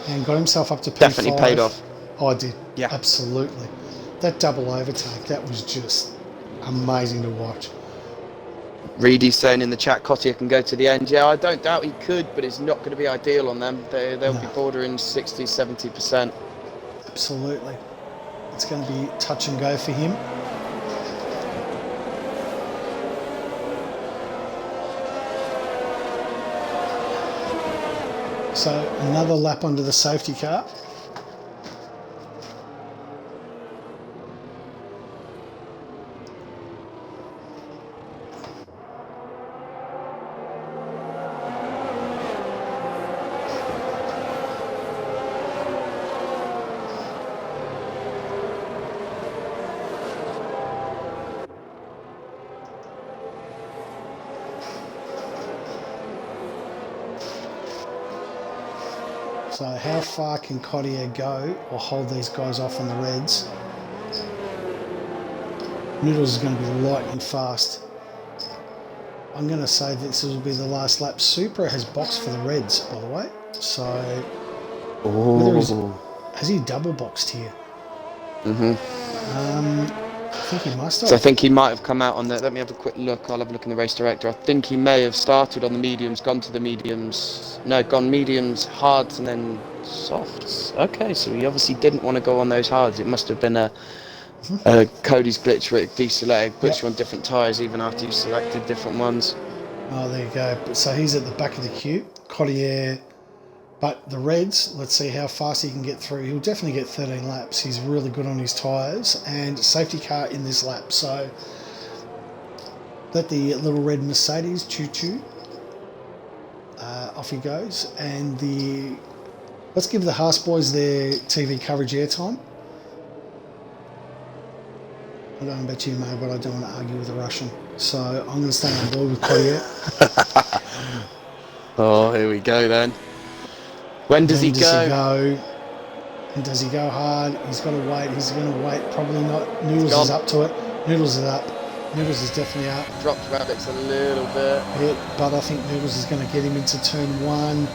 and got himself up to P5. Definitely paid off. Oh, I did. Yeah. Absolutely. That double overtake. That was just amazing to watch. Reedy's saying in the chat, Cottier can go to the end. Yeah, I don't doubt he could, but it's not going to be ideal on them. They'll be bordering 60, 70%. Absolutely. It's going to be touch and go for him. So another lap under the safety car. So how far can Cottier go or hold these guys off on the reds? Noodles is going to be lightning fast. I'm going to say this will be the last lap. Supra has boxed for the reds, by the way. So has he double boxed here? I think he must have. So I think he might have come out on the. Let me have a quick look. I'll have a look in the race director. I think he may have started on the mediums, gone to the mediums. No, gone mediums, hards, and then softs. Okay, so he obviously didn't want to go on those hards. It must have been a Cody's glitch where it deselected, puts you on different tyres even after you selected different ones. Oh, there you go. So he's at the back of the queue. Cottier. But the reds, let's see how fast he can get through. He'll definitely get 13 laps. He's really good on his tyres. And safety car in this lap. So let the little red Mercedes choo-choo. Off he goes. And let's give the Haas boys their TV coverage airtime. I don't know about you, mate, but I don't want to argue with a Russian. So I'm going to stay on board with Cottier. Oh, here we go then. When does he go? And does he go hard? He's got to wait. He's going to wait. Probably not. Noodles is up to it. Noodles is up. Noodles is definitely up. Dropped Radix a little bit. Yeah, but I think Noodles is going to get him into turn one.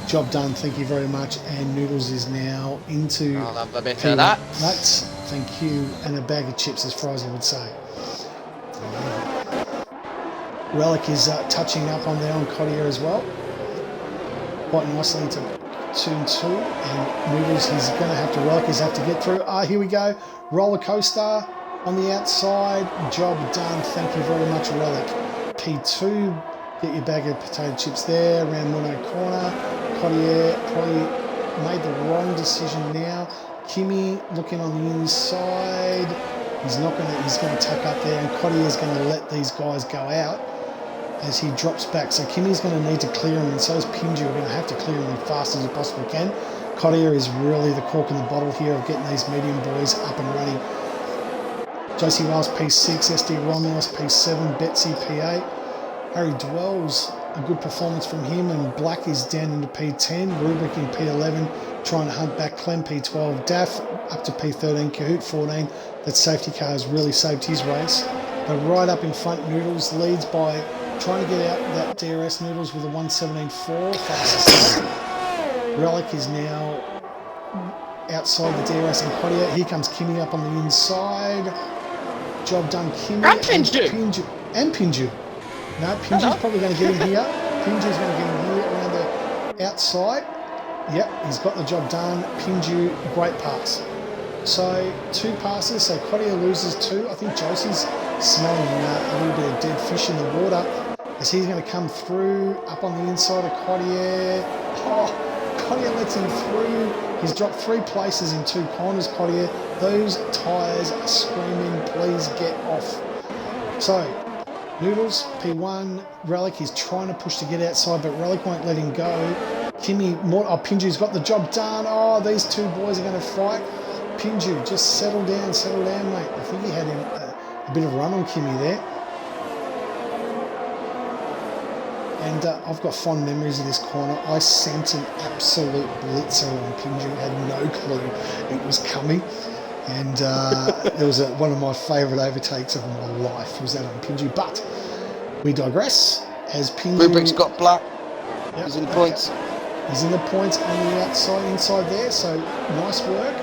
Job done. Thank you very much. And Noodles is now into. I'll have a bit of that. Nuts. Thank you. And a bag of chips, as Frizy would say. Relic is touching up on there on Cottier as well. Quite nicely into turn two. And Noodles, he's going to have to Relic, he's have to get through. Here we go. Roller coaster on the outside. Job done. Thank you very much, Relic. P2, get your bag of potato chips there around Mono corner. Cottier probably made the wrong decision now. Kimi looking on the inside. He's gonna tuck up there, and Cottier's gonna let these guys go out as he drops back. So Kimi's gonna need to clear him, and so is Pinju. We're gonna have to clear him as fast as you possibly can. Cottier is really the cork in the bottle here of getting these medium boys up and running. JC Wells P6, SD Romulus P7, Betsy P8. Harry Dwells, a good performance from him, and Black is down into P10. Rubric in P11, trying to hunt back Clem P12. Daff up to P13, Kahoot 14. That safety car has really saved his race. But right up in front, Noodles leads by trying to get out that DRS. Noodles with a 1:17.4, fastest lap. Relic is now outside the DRS and Cottier. Here comes Kimi up on the inside. Job done, Kimi. And Pinju. And Pinju. No, Pinju's probably going to get him here. Pinju's going to get him here around the outside. Yep, he's got the job done. Pinju, great pass. So 2 passes, so Cottier loses 2. I think Josie's smelling a little bit of dead fish in the water as he's going to come through up on the inside of Cottier. Oh, Cottier lets him through. He's dropped 3 places in 2 corners, Cottier. Those tyres are screaming, please get off. So, Noodles, P1, Relic is trying to push to get outside, but Relic won't let him go. Pinju's got the job done. Oh, these 2 boys are going to fight. Pinju, just settle down, mate. I think he had a bit of a run on Kimi there. And I've got fond memories of this corner. I sent an absolute blitzer on Pinju, had no clue it was coming. And it was one of my favourite overtakes of my life, was that on Pinju. But we digress, as Pinju... Rubric's got Black. Yep, He's in the points. He's in the points on the inside there, so nice work.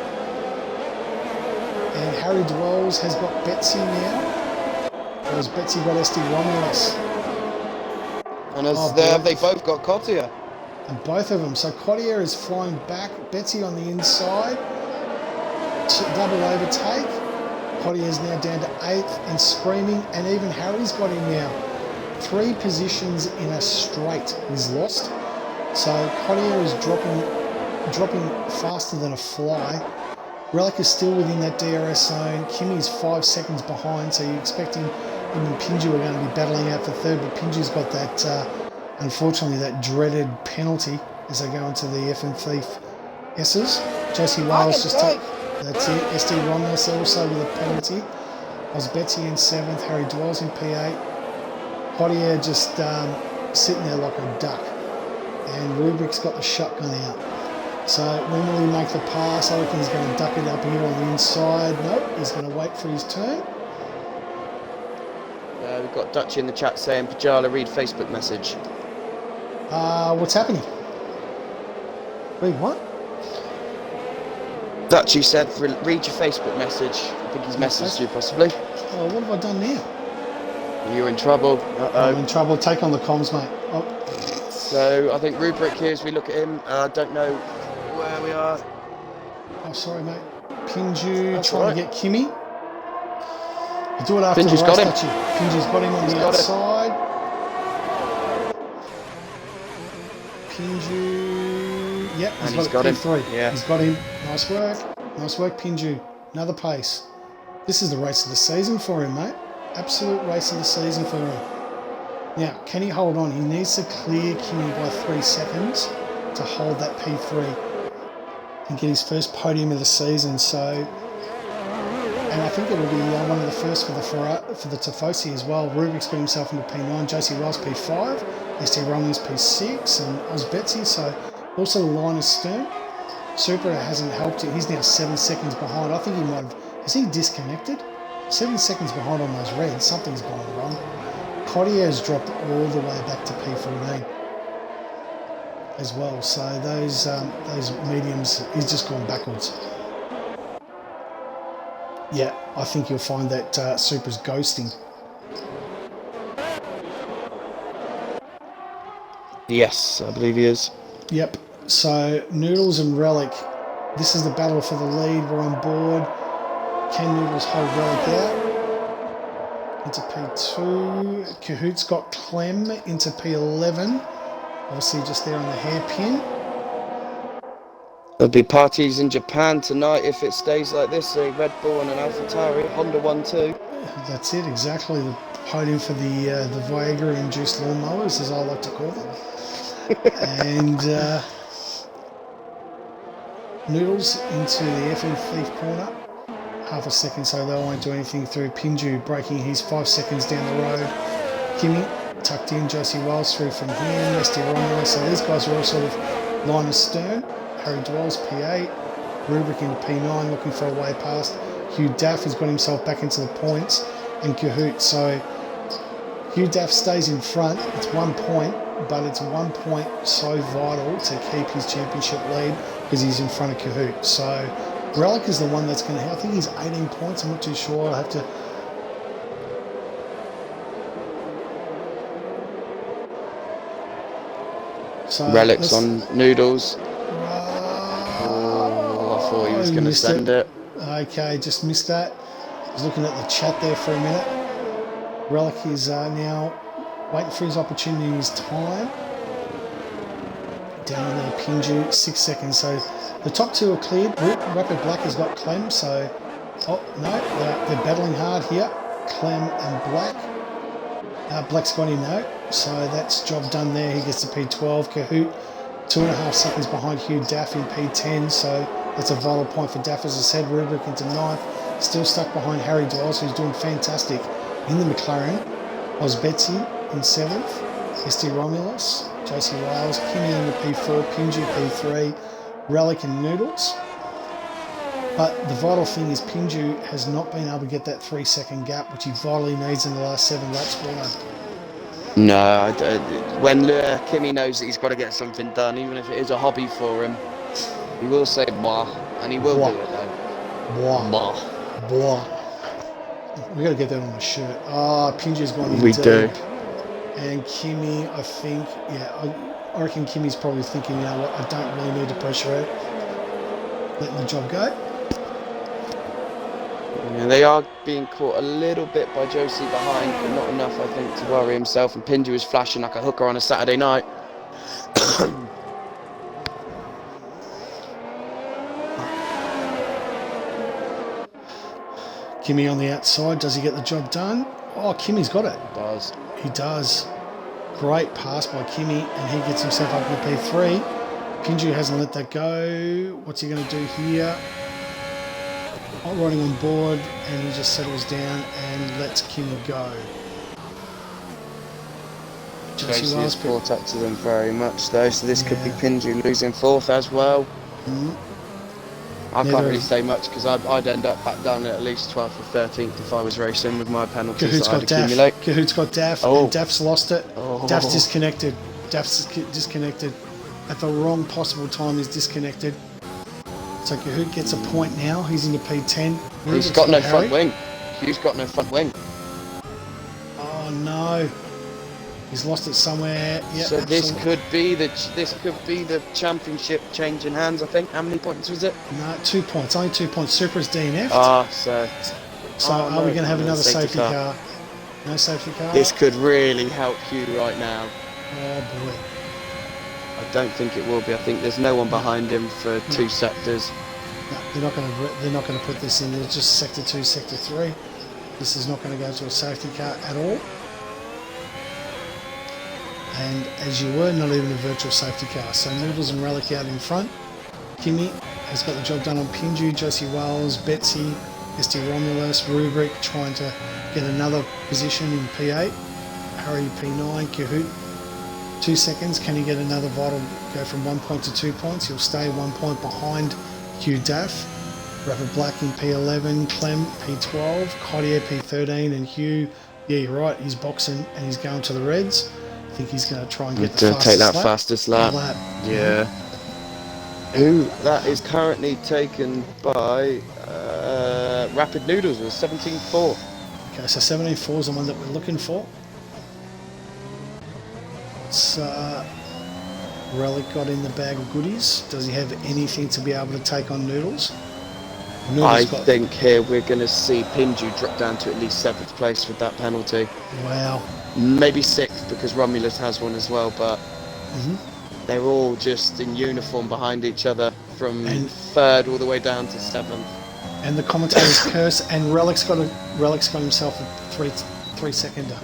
And Harry Dwells has got Betsy now. Whereas Betsy got SD Romulus. And they both got Cottier. And both of them. So Cottier is flying back. Betsy on the inside. Double overtake. Cottier is now down to 8th and screaming. And even Harry's got him now. 3 positions in a straight he's lost. So Cottier is dropping faster than a fly. Relic is still within that DRS zone. Kimi's 5 seconds behind, so you're expecting him and Pinju are going to be battling out for 3rd, but Pinju's got that, unfortunately, that dreaded penalty as they go into the FM Thief S's. Josie Wales just take, that's it. SD Romulus also with a penalty. Was Betsy in 7th, Harry Dwells in P8. Cottier just sitting there like a duck. And Rubric's got the shotgun out. So when will he make the pass? I reckon he's going to duck it up here on the inside. Nope, he's going to wait for his turn. We've got Dutchy in the chat saying, Pajala, read Facebook message. What's happening? Read what? Dutchy said, read your Facebook message. I think he's messaged you possibly. Oh, what have I done now? You're in trouble. I'm in trouble. Take on the comms, mate. Oh. So I think Rubric here, as we look at him, I don't know where we are. Oh, sorry, mate. Pinju That's trying to get Kimi. I'll do it after Pinju's the got race, him. Pinju's got him on the outside. Pinju. Yep, He's got him. P3. Yeah. He's got him. Nice work. Nice work, Pinju. Another pace. This is the race of the season for him, mate. Absolute race of the season for him. Now, can he hold on? He needs to clear Kimi by 3 seconds to hold that P3 and get his first podium of the season. So, and I think it'll be one of the first for the Tifosi as well. Rubik's got himself into P9, JC Wells P5, ST Romulus P6, and Oz Betsy. So, also Linus Stern. Super hasn't helped it. He's now 7 seconds behind. I think he might have. Is he disconnected? 7 seconds behind on those reds. Something's gone wrong. Cottier has dropped all the way back to P14 as well. So those mediums, he's just gone backwards. Yeah, I think you'll find that Supra's ghosting. Yes, I believe he is. Yep. So Noodles and Relic, this is the battle for the lead. We're on board. Can Noodles hold Relic out? into P2. Cahoot's got Clem into P11. Obviously just there on the hairpin. There'll be parties in Japan tonight if it stays like this. A Red Bull and an AlphaTauri, Honda 1-2. That's it, exactly. The podium for the Viagra-induced lawnmowers, as I like to call them. And Noodles into the FN Thief corner. Half a second, so they won't do anything through. Pinju breaking his 5 seconds down the road. Kimmy tucked in. Josie Wells through from here. Misty Romulus. So these guys are all sort of line astern. Harry Dwells P8. Rubric into P9 looking for a way past. Hugh Daff has got himself back into the points. And Cahoot. So Hugh Daff stays in front. It's 1 point, but it's 1 point so vital to keep his championship lead because he's in front of Cahoot. So Relic is the one that's going to have, I think he's 18 points, I'm not too sure. I'll have to. So Relics on Noodles. Oh, I thought he was going to send it. Okay, just missed that. I was looking at the chat there for a minute. Relic is now waiting for his opportunity, his time. Down there, Pinju, 6 seconds. So the top two are cleared. Rapid Black has got Clem, so... Oh, no, they're battling hard here. Clem and Black. Black's got him, though. So that's job done there. He gets to P12. Cahoot, 2.5 seconds behind Hugh Daff in P10. So that's a vital point for Daff, as I said. Rubric into 9th. Still stuck behind Harry Dwells, who's doing fantastic in the McLaren. Was Betsy in 7th. ST Romulus. Josie Wales, Kimmy in the P4, Pinju P3, Relic and Noodles. But the vital thing is Pinju has not been able to get that 3 second gap, which he vitally needs in the last 7 laps. No, when Kimmy knows that he's got to get something done, even if it is a hobby for him, he will say "blah," and he will do it though. Blah. Blah. Blah. We got to get that on the shirt. Pinju's gone in We deep. do. And Kimmy, I think, I reckon Kimmy's probably thinking, you know what, I don't really need to pressure it. Letting the job go. Yeah, they are being caught a little bit by Josie behind, but not enough, I think, to worry himself. And Pinju is flashing like a hooker on a Saturday night. Kimmy on the outside, does he get the job done? Oh, Kimmy's got it. He does. He does. Great pass by Kimmy, and he gets himself up to P3. Pinju hasn't let that go. What's he going to do here? Not riding on board, and he just settles down and lets Kimmy go. Josie has caught up to them very much, though, so this could be Pinju losing 4th as well. I can't really say much because I'd end up back down at least 12th or 13th if I was racing with my penalties Cahoot's that I'd got Daff. accumulate. Cahoot's got Daff, and Daff's lost it. Daff's disconnected. Daff's disconnected. At the wrong possible time, he's disconnected. So Cahoot gets a point now. He's into P10. He's got no front wing. Hugh's got no front wing. Oh no. He's lost it somewhere. Yep, so this could be the championship changing hands. I think. How many points was it? No, 2 points. Only 2 points. Supra's DNF'd. So are we going to have another safety car? No safety car. This could really help you right now. Oh boy. I don't think it will be. I think there's no one behind him for 2 sectors. No, they're not going to put this in. It's just sector 2, sector 3. This is not going to go to a safety car at all. And as you were, not even a virtual safety car. So Noodles and Relic out in front. Kimmy has got the job done on Pinju, Josie Wells, Betsy, ST Romulus, Rubric trying to get another position in P8. Harry P9, Cahoot 2 seconds. Can he get another vital, go from 1 point to 2 points? He'll stay 1 point behind Hugh Daff. Rapid Black in P11, Clem P12, Cartier P13, and Hugh, yeah, you're right, he's boxing and he's going to the Reds. I think he's going to try and get the fastest take that lap. fastest lap. Yeah. Who that is currently taken by Rapid Noodles with 17.4. Okay, so 17.4 is the one that we're looking for. It's Relic got in the bag of goodies. Does he have anything to be able to take on Noodles? I think here we're going to see Pinju drop down to at least 7th place with that penalty. Wow. Maybe 6th because Romulus has one as well, but they're all just in uniform behind each other from 3rd all the way down to 7th. And the commentators curse, and Relic's got himself a 3-seconder.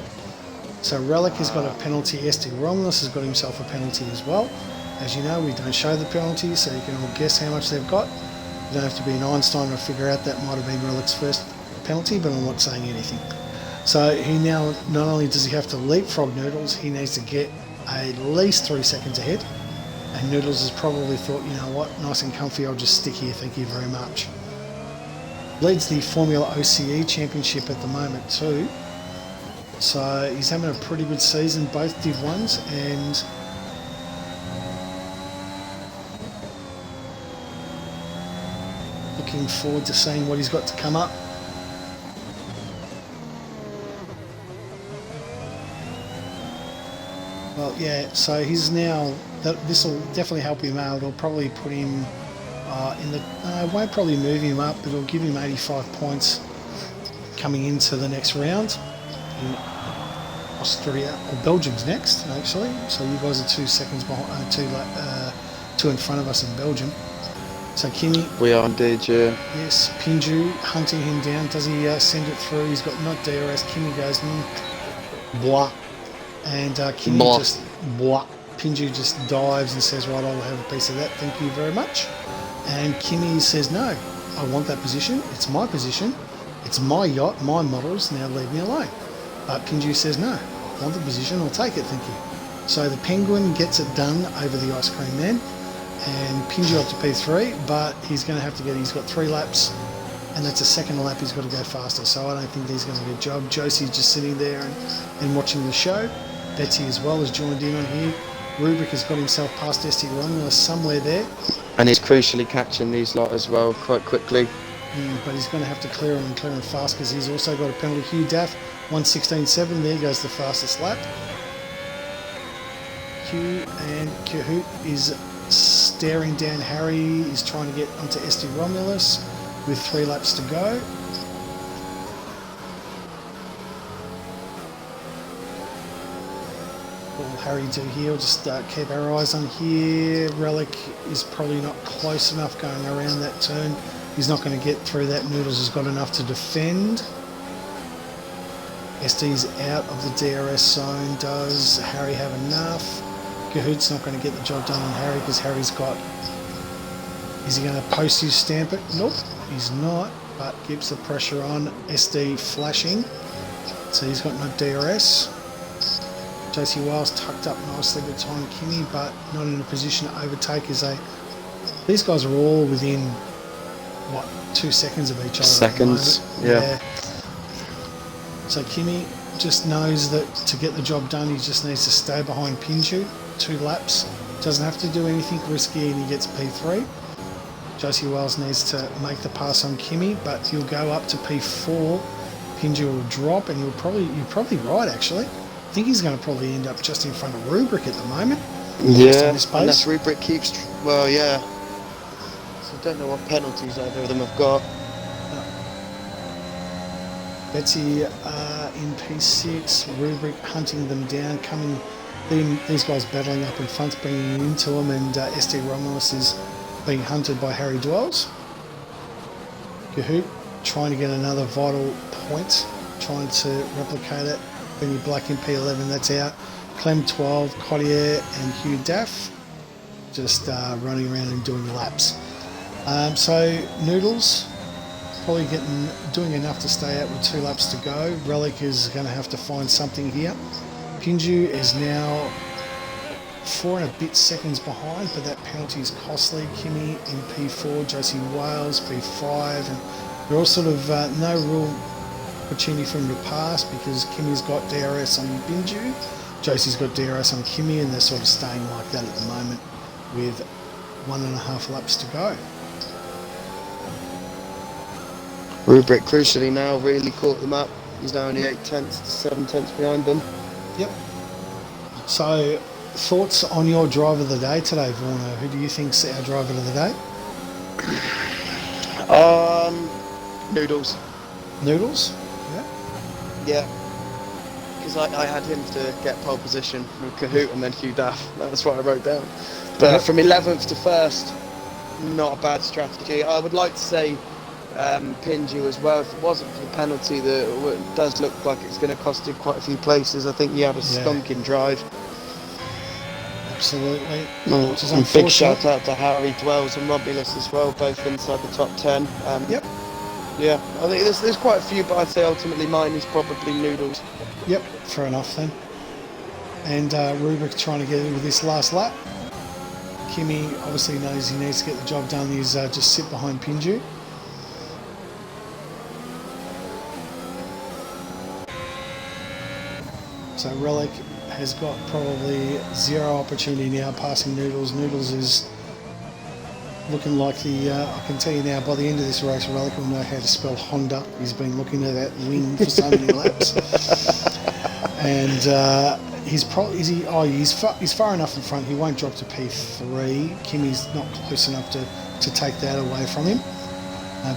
So Relic has got a penalty. SD Romulus has got himself a penalty as well. As you know, we don't show the penalties, so you can all guess how much they've got. You don't have to be an Einstein to figure out that might have been Relic's first penalty, but I'm not saying anything. So he now, not only does he have to leapfrog Noodles, he needs to get at least 3 seconds ahead. And Noodles has probably thought, you know what, nice and comfy, I'll just stick here, thank you very much. Leads the Formula OCE Championship at the moment too. So he's having a pretty good season, both Div 1s, and looking forward to seeing what he's got to come up. Well, yeah, so he's now, this will definitely help him out. It'll probably put him in the, won't probably move him up, but it'll give him 85 points coming into the next round. In Austria, or Belgium's next, actually. So you guys are 2 seconds behind, two in front of us in Belgium. So Kimi. We are indeed, yeah. Yes, Pinju hunting him down. Does he send it through? He's got not DRS. Kimi goes, blah. And Kimi just, blah. Pinju just dives and says, right, I'll have a piece of that. Thank you very much. And Kimi says, no, I want that position. It's my position. It's my yacht, my models. Now leave me alone. But Pinju says, no, I want the position. I'll take it. Thank you. So the Penguin gets it done over the Ice Cream Man. And Pinju up to P3, but he's going to have to get, he's got 3 laps, and that's a second lap, he's got to go faster, so I don't think he's going to do a good job. Josie's just sitting there and watching the show. Betsy as well has joined in on here. Rubric has got himself past SD Romulus somewhere there. And he's crucially catching these lot as well quite quickly. But he's going to have to clear them and clear them fast because he's also got a penalty. Hugh Daff, 1:16.7, there goes the fastest lap. Hugh and Kahoot is staring down Harry, is trying to get onto SD Romulus with 3 laps to go. What will Harry do here? We'll just keep our eyes on here. Relic is probably not close enough going around that turn. He's not going to get through that. Noodles has got enough to defend. SD's out of the DRS zone. Does Harry have enough? Kahoot's not going to get the job done on Harry because Harry's got... Is he going to post his stamp it? Nope, he's not, but keeps the pressure on. SD flashing, so he's got no DRS. JC Wales tucked up nicely behind Kimmy, but not in a position to overtake as these guys are all within, what, 2 seconds of each other. Seconds, yeah. So Kimmy just knows that to get the job done, he just needs to stay behind Pinju. 2 laps, doesn't have to do anything risky, and he gets P3. Josie Wells needs to make the pass on Kimmy, but he'll go up to P4. Pinju will drop, and you're probably right actually. I think he's going to probably end up just in front of Rubric at the moment. Yeah, unless Rubric keeps, well, yeah. So I don't know what penalties either of them have got. Betsy in P6, Rubric hunting them down, these guys battling up in front, bringing into them, and SD Romulus is being hunted by Harry Dwells. Kahoot trying to get another vital point, trying to replicate it. Benny Black in P11, that's out. Clem 12, Cottier and Hugh Daff just running around and doing laps. So Noodles probably doing enough to stay out with 2 laps to go. Relic is going to have to find something here. Pinju is now 4 and a bit seconds behind, but that penalty is costly. Kimmy in P4, Josie Wales P5, and they're all sort of no real opportunity for him to pass because Kimmy's got DRS on Pinju, Josie's got DRS on Kimmy, and they're sort of staying like that at the moment with 1.5 laps to go. Rubric crucially now really caught them up. He's now only 8 tenths to 7 tenths behind them. Yep. So, thoughts on your driver of the day today, Vorno? Who do you think's our driver of the day? Noodles. Noodles? Yeah. Yeah. Because I had him to get pole position with Kahoot and then Hugh Duff. That's what I wrote down. But Yep. from 11th to 1st, not a bad strategy. I would like to say Pinju as well. If it wasn't for the penalty, that does look like it's going to cost him quite a few places. I think he had a stonking drive. Absolutely. Which is a big shout out to Harry Dwells and Romulus as well, both inside the top 10. Yep. Yeah, I think there's quite a few, but I'd say ultimately mine is probably Noodles. Yep, fair enough then. And Rubik trying to get in with this last lap. Kimi obviously knows he needs to get the job done. He's just sit behind Pinju. So Relic has got probably zero opportunity now passing Noodles. Noodles is looking like I can tell you now, by the end of this race, Relic will know how to spell Honda. He's been looking at that wing for so many laps. And he's far enough in front. He won't drop to P3. Kimi's not close enough to take that away from him.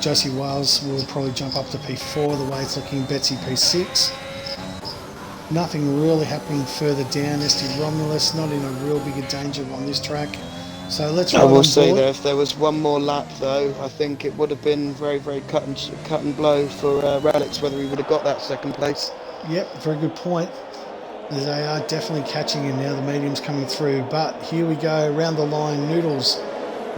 Josie Wales will probably jump up to P4 the way it's looking. Betsy P6. Nothing really happening further down. SD Romulus not in a real big danger on this track. So let's. I will say that if there was one more lap, though, I think it would have been very, very cut and blow for Relics whether he would have got that second place. Yep, very good point. They are definitely catching him now. The medium's coming through, but here we go. Round the line, Noodles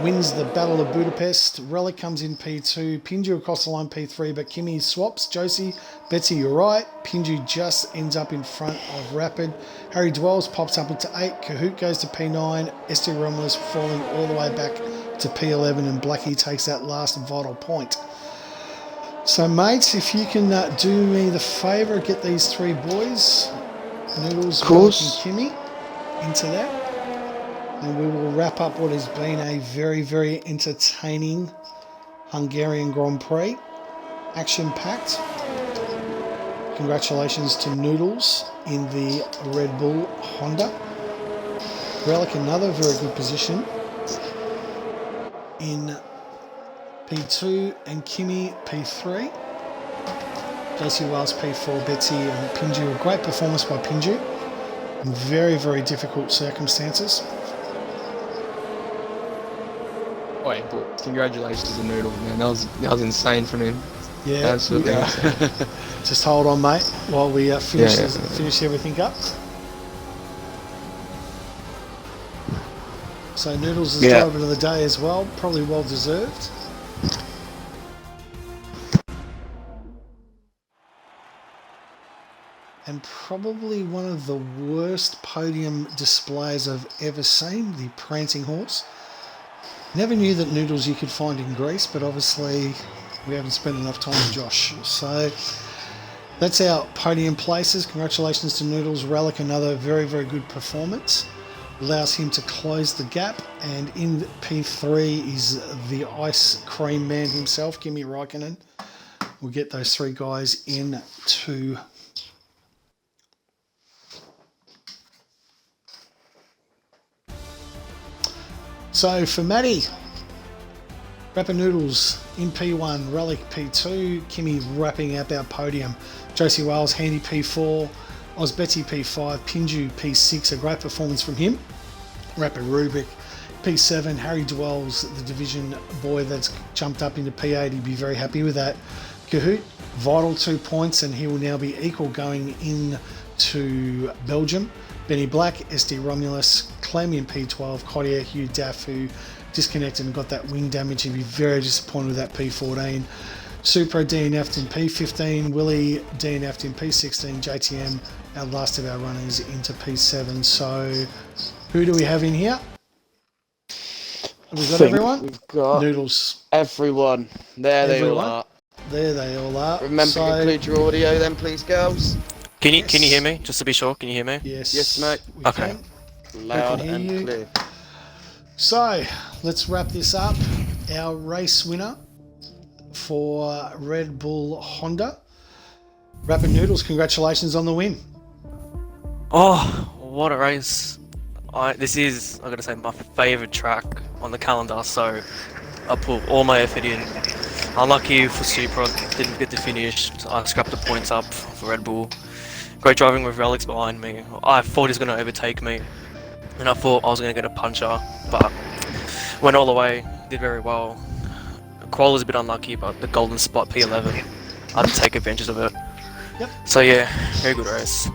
wins the Battle of Budapest. Relic comes in P2. Pinju across the line P3, but Kimi swaps. Josie, Betsy, you're right. Pinju just ends up in front of Rapid. Harry Dwells pops up into 8. Kahoot goes to P9. Esther Romulus falling all the way back to P11, and Blackie takes that last vital point. So, mates, if you can do me the favour, get these three boys, Noodles, Relic and Kimi, into that. And we will wrap up what has been a very, very entertaining Hungarian Grand Prix. Action-packed. Congratulations to Noodles in the Red Bull Honda. Relic, another very good position in P2, and Kimi P3. Josie Wales P4, Betsy and Pinju. A great performance by Pinju in very, very difficult circumstances. Wait, but congratulations to Noodles, man. That was insane from him. Yeah, absolutely. Just hold on, mate, while we finish everything up. So Noodles is driver of the day as well, probably well deserved. And probably one of the worst podium displays I've ever seen, the prancing horse. Never knew that Noodles you could find in Greece, but obviously we haven't spent enough time with Josh. So that's our podium places. Congratulations to Noodles. Relic, another very, very good performance. Allows him to close the gap. And in P3 is the ice cream man himself, Kimi Räikkönen. We'll get those three guys into So for Matty, Rapper Noodles in P1, Relic P2, Kimi wrapping up our podium. Josie Wales, Handy P4, Ozbetsy P5, Pinju P6, a great performance from him. Rapper Rubik P7, Harry Dwells, the division boy that's jumped up into P8, he'd be very happy with that. Kahoot, vital 2 points, and he will now be equal going into Belgium. Benny Black, SD Romulus, Clem in P12, Codia, Hugh Daff, who disconnected and got that wing damage. He'd be very disappointed with that P14. Supro DNF'd in P15, Willie DNF'd in P16, JTM, our last of our runners, into P7. So who do we have in here? Have we got everyone? We've got Noodles. Everyone. They all are. There they all are. Remember to include your audio then, please, girls. Can you hear me? Just to be sure, can you hear me? Yes, mate. Okay. Loud and clear. So let's wrap this up. Our race winner for Red Bull Honda, Rapid Noodles. Congratulations on the win. Oh, what a race! This is, I gotta say, my favourite track on the calendar. So I put all my effort in. Unlucky for Super, I didn't get to finish. I scrapped the points up for Red Bull. Great driving with Relics behind me. I thought he was going to overtake me, and I thought I was going to get a puncher, but went all the way, did very well. Qual was a bit unlucky, but the golden spot P11, I had to take advantage of it. Yep. So yeah, very good race.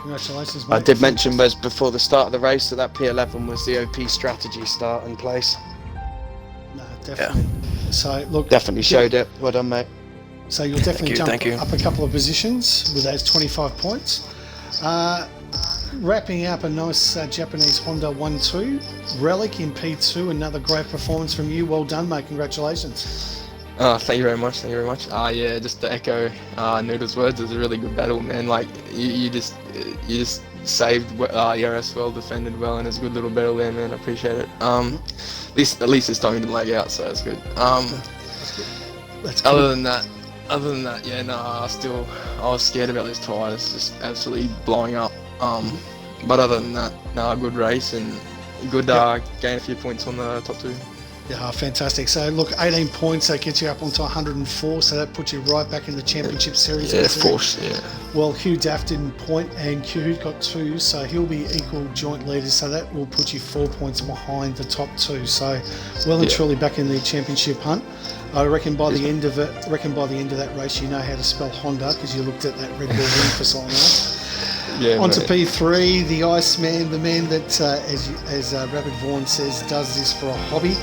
Congratulations, mate. I did mention was before the start of the race that P11 was the OP strategy start in place. No, definitely. So look, Definitely showed it. Well done, mate. so you'll definitely Thank you. jump up a couple of positions with those 25 points. Wrapping up a nice Japanese Honda 1-2 Relic in P2. Another great performance from you. Well done, mate. Congratulations. Thank you very much. Thank you very much. Yeah, just to echo Noodle's words, it was a really good battle, man. Like you just saved ERS well, defended well, and it's a good little battle there, man. I appreciate it. At least this time you didn't lag out, so that's good. That's good. Other than that, yeah, no, I was scared about this tyre. It's just absolutely blowing up. But other than that, no, good race and good gain a few points on the top two. Yeah, fantastic. So look, 18 points, that gets you up onto 104, so that puts you right back in the championship series. Yeah, force, yeah. Well, Hugh Daft didn't point and Q got 2, so he'll be equal joint leaders, so that will put you 4 points behind the top 2. So well and truly back in the championship hunt. I reckon by the end of that race you know how to spell Honda because you looked at that Red Bull win for so long. Yeah, On to mate. P3, the Iceman, the man that, as Rapid Vaughan says, does this for a hobby.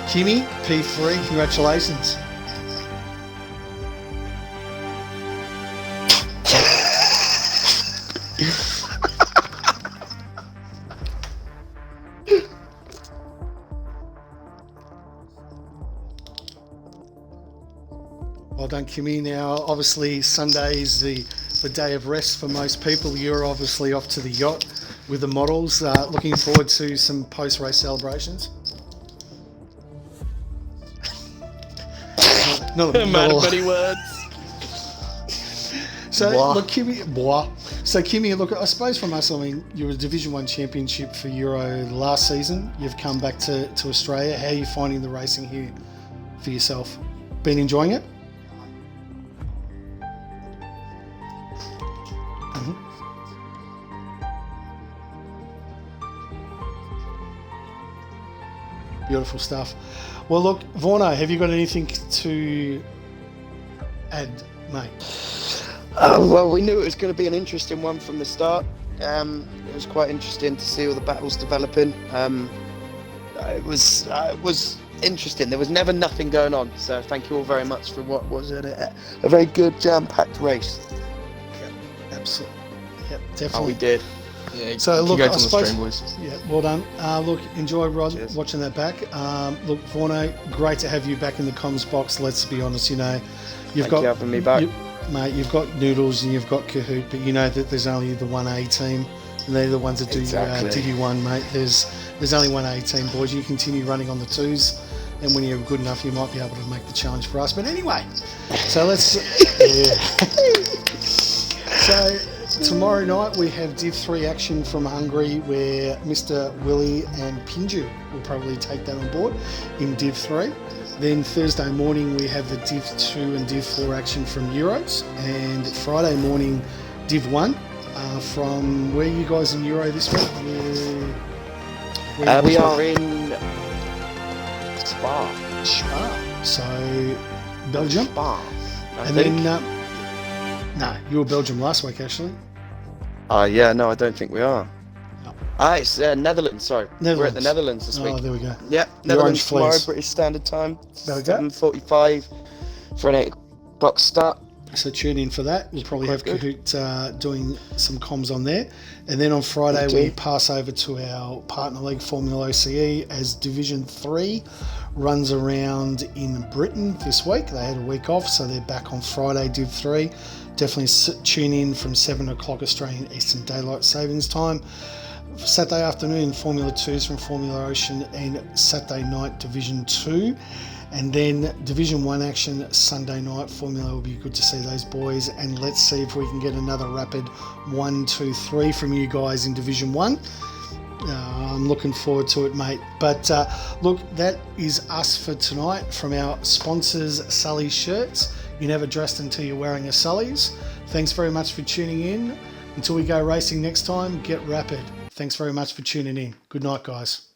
Kimmy, P3, congratulations. Well done, Kimmy. Now, obviously, Sunday is the day of rest for most people. You're obviously off to the yacht with the models. Looking forward to some post-race celebrations. Not Many words. So Blah. look, Kimmy. Blah. So Kimmy, look, I suppose from us, I mean, you were a Division 1 championship for Euro last season. You've come back to Australia. How are you finding the racing here for yourself? Been enjoying it? Beautiful stuff. Well, look, Vorno, have you got anything to add, mate? Well, we knew it was going to be an interesting one from the start. It was quite interesting to see all the battles developing. It was interesting. There was never nothing going on. So thank you all very much for what was a very good jam-packed race. Yeah, absolutely. Yep, Oh, definitely. we did. Yeah, So, look, congrats I on the suppose- stream, boys. Yeah, well done. Look, enjoy Rod Cheers. watching that back. Look, Vorno, great to have you back in the comms box. Let's be honest, you know, Thank you for having me back. Mate, you've got Noodles and you've got Kahoot, but you know that there's only the 1A team, and they're the ones that do Exactly. Div1, mate. There's only one A team, boys. You continue running on the 2s, and when you're good enough, you might be able to make the challenge for us. But anyway, so let's. So tomorrow night we have Div 3 action from Hungary, where Mr. Willie and Pinju will probably take that on board in Div 3. Then Thursday morning we have the Div 2 and Div 4 action from Euros, and Friday morning Div 1 from where are you guys in Euro this week? We are in Spa. Spa, so Belgium, Spa. I and think. then no, you were Belgium last week actually. Yeah, no, I don't think we are. No. It's Netherlands. Sorry, we're at the Netherlands this Oh, week. there we go. Yeah, The Netherlands Orange tomorrow, Fleece. British Standard Time, There we go. 7:45 for an 8 o'clock start. So tune in for that. We'll probably have Quite Kahoot doing some comms on there. And then on Friday, Okay. we pass over to our partner league, Formula OCE, as Division 3 runs around in Britain this week. They had a week off, so they're back on Friday, Div 3. Definitely tune in from 7 o'clock Australian Eastern Daylight Savings Time. Saturday afternoon, Formula 2s from Formula Ocean, and Saturday night, Division 2. And then Division 1 action Sunday night. Formula will be good to see those boys. And let's see if we can get another rapid 1, 2, 3 from you guys in Division 1. I'm looking forward to it, mate. But look, that is us for tonight from our sponsors, Sully's Shirts. You're never dressed until you're wearing a Sully's. Thanks very much for tuning in. Until we go racing next time, get rapid. Thanks very much for tuning in. Good night, guys.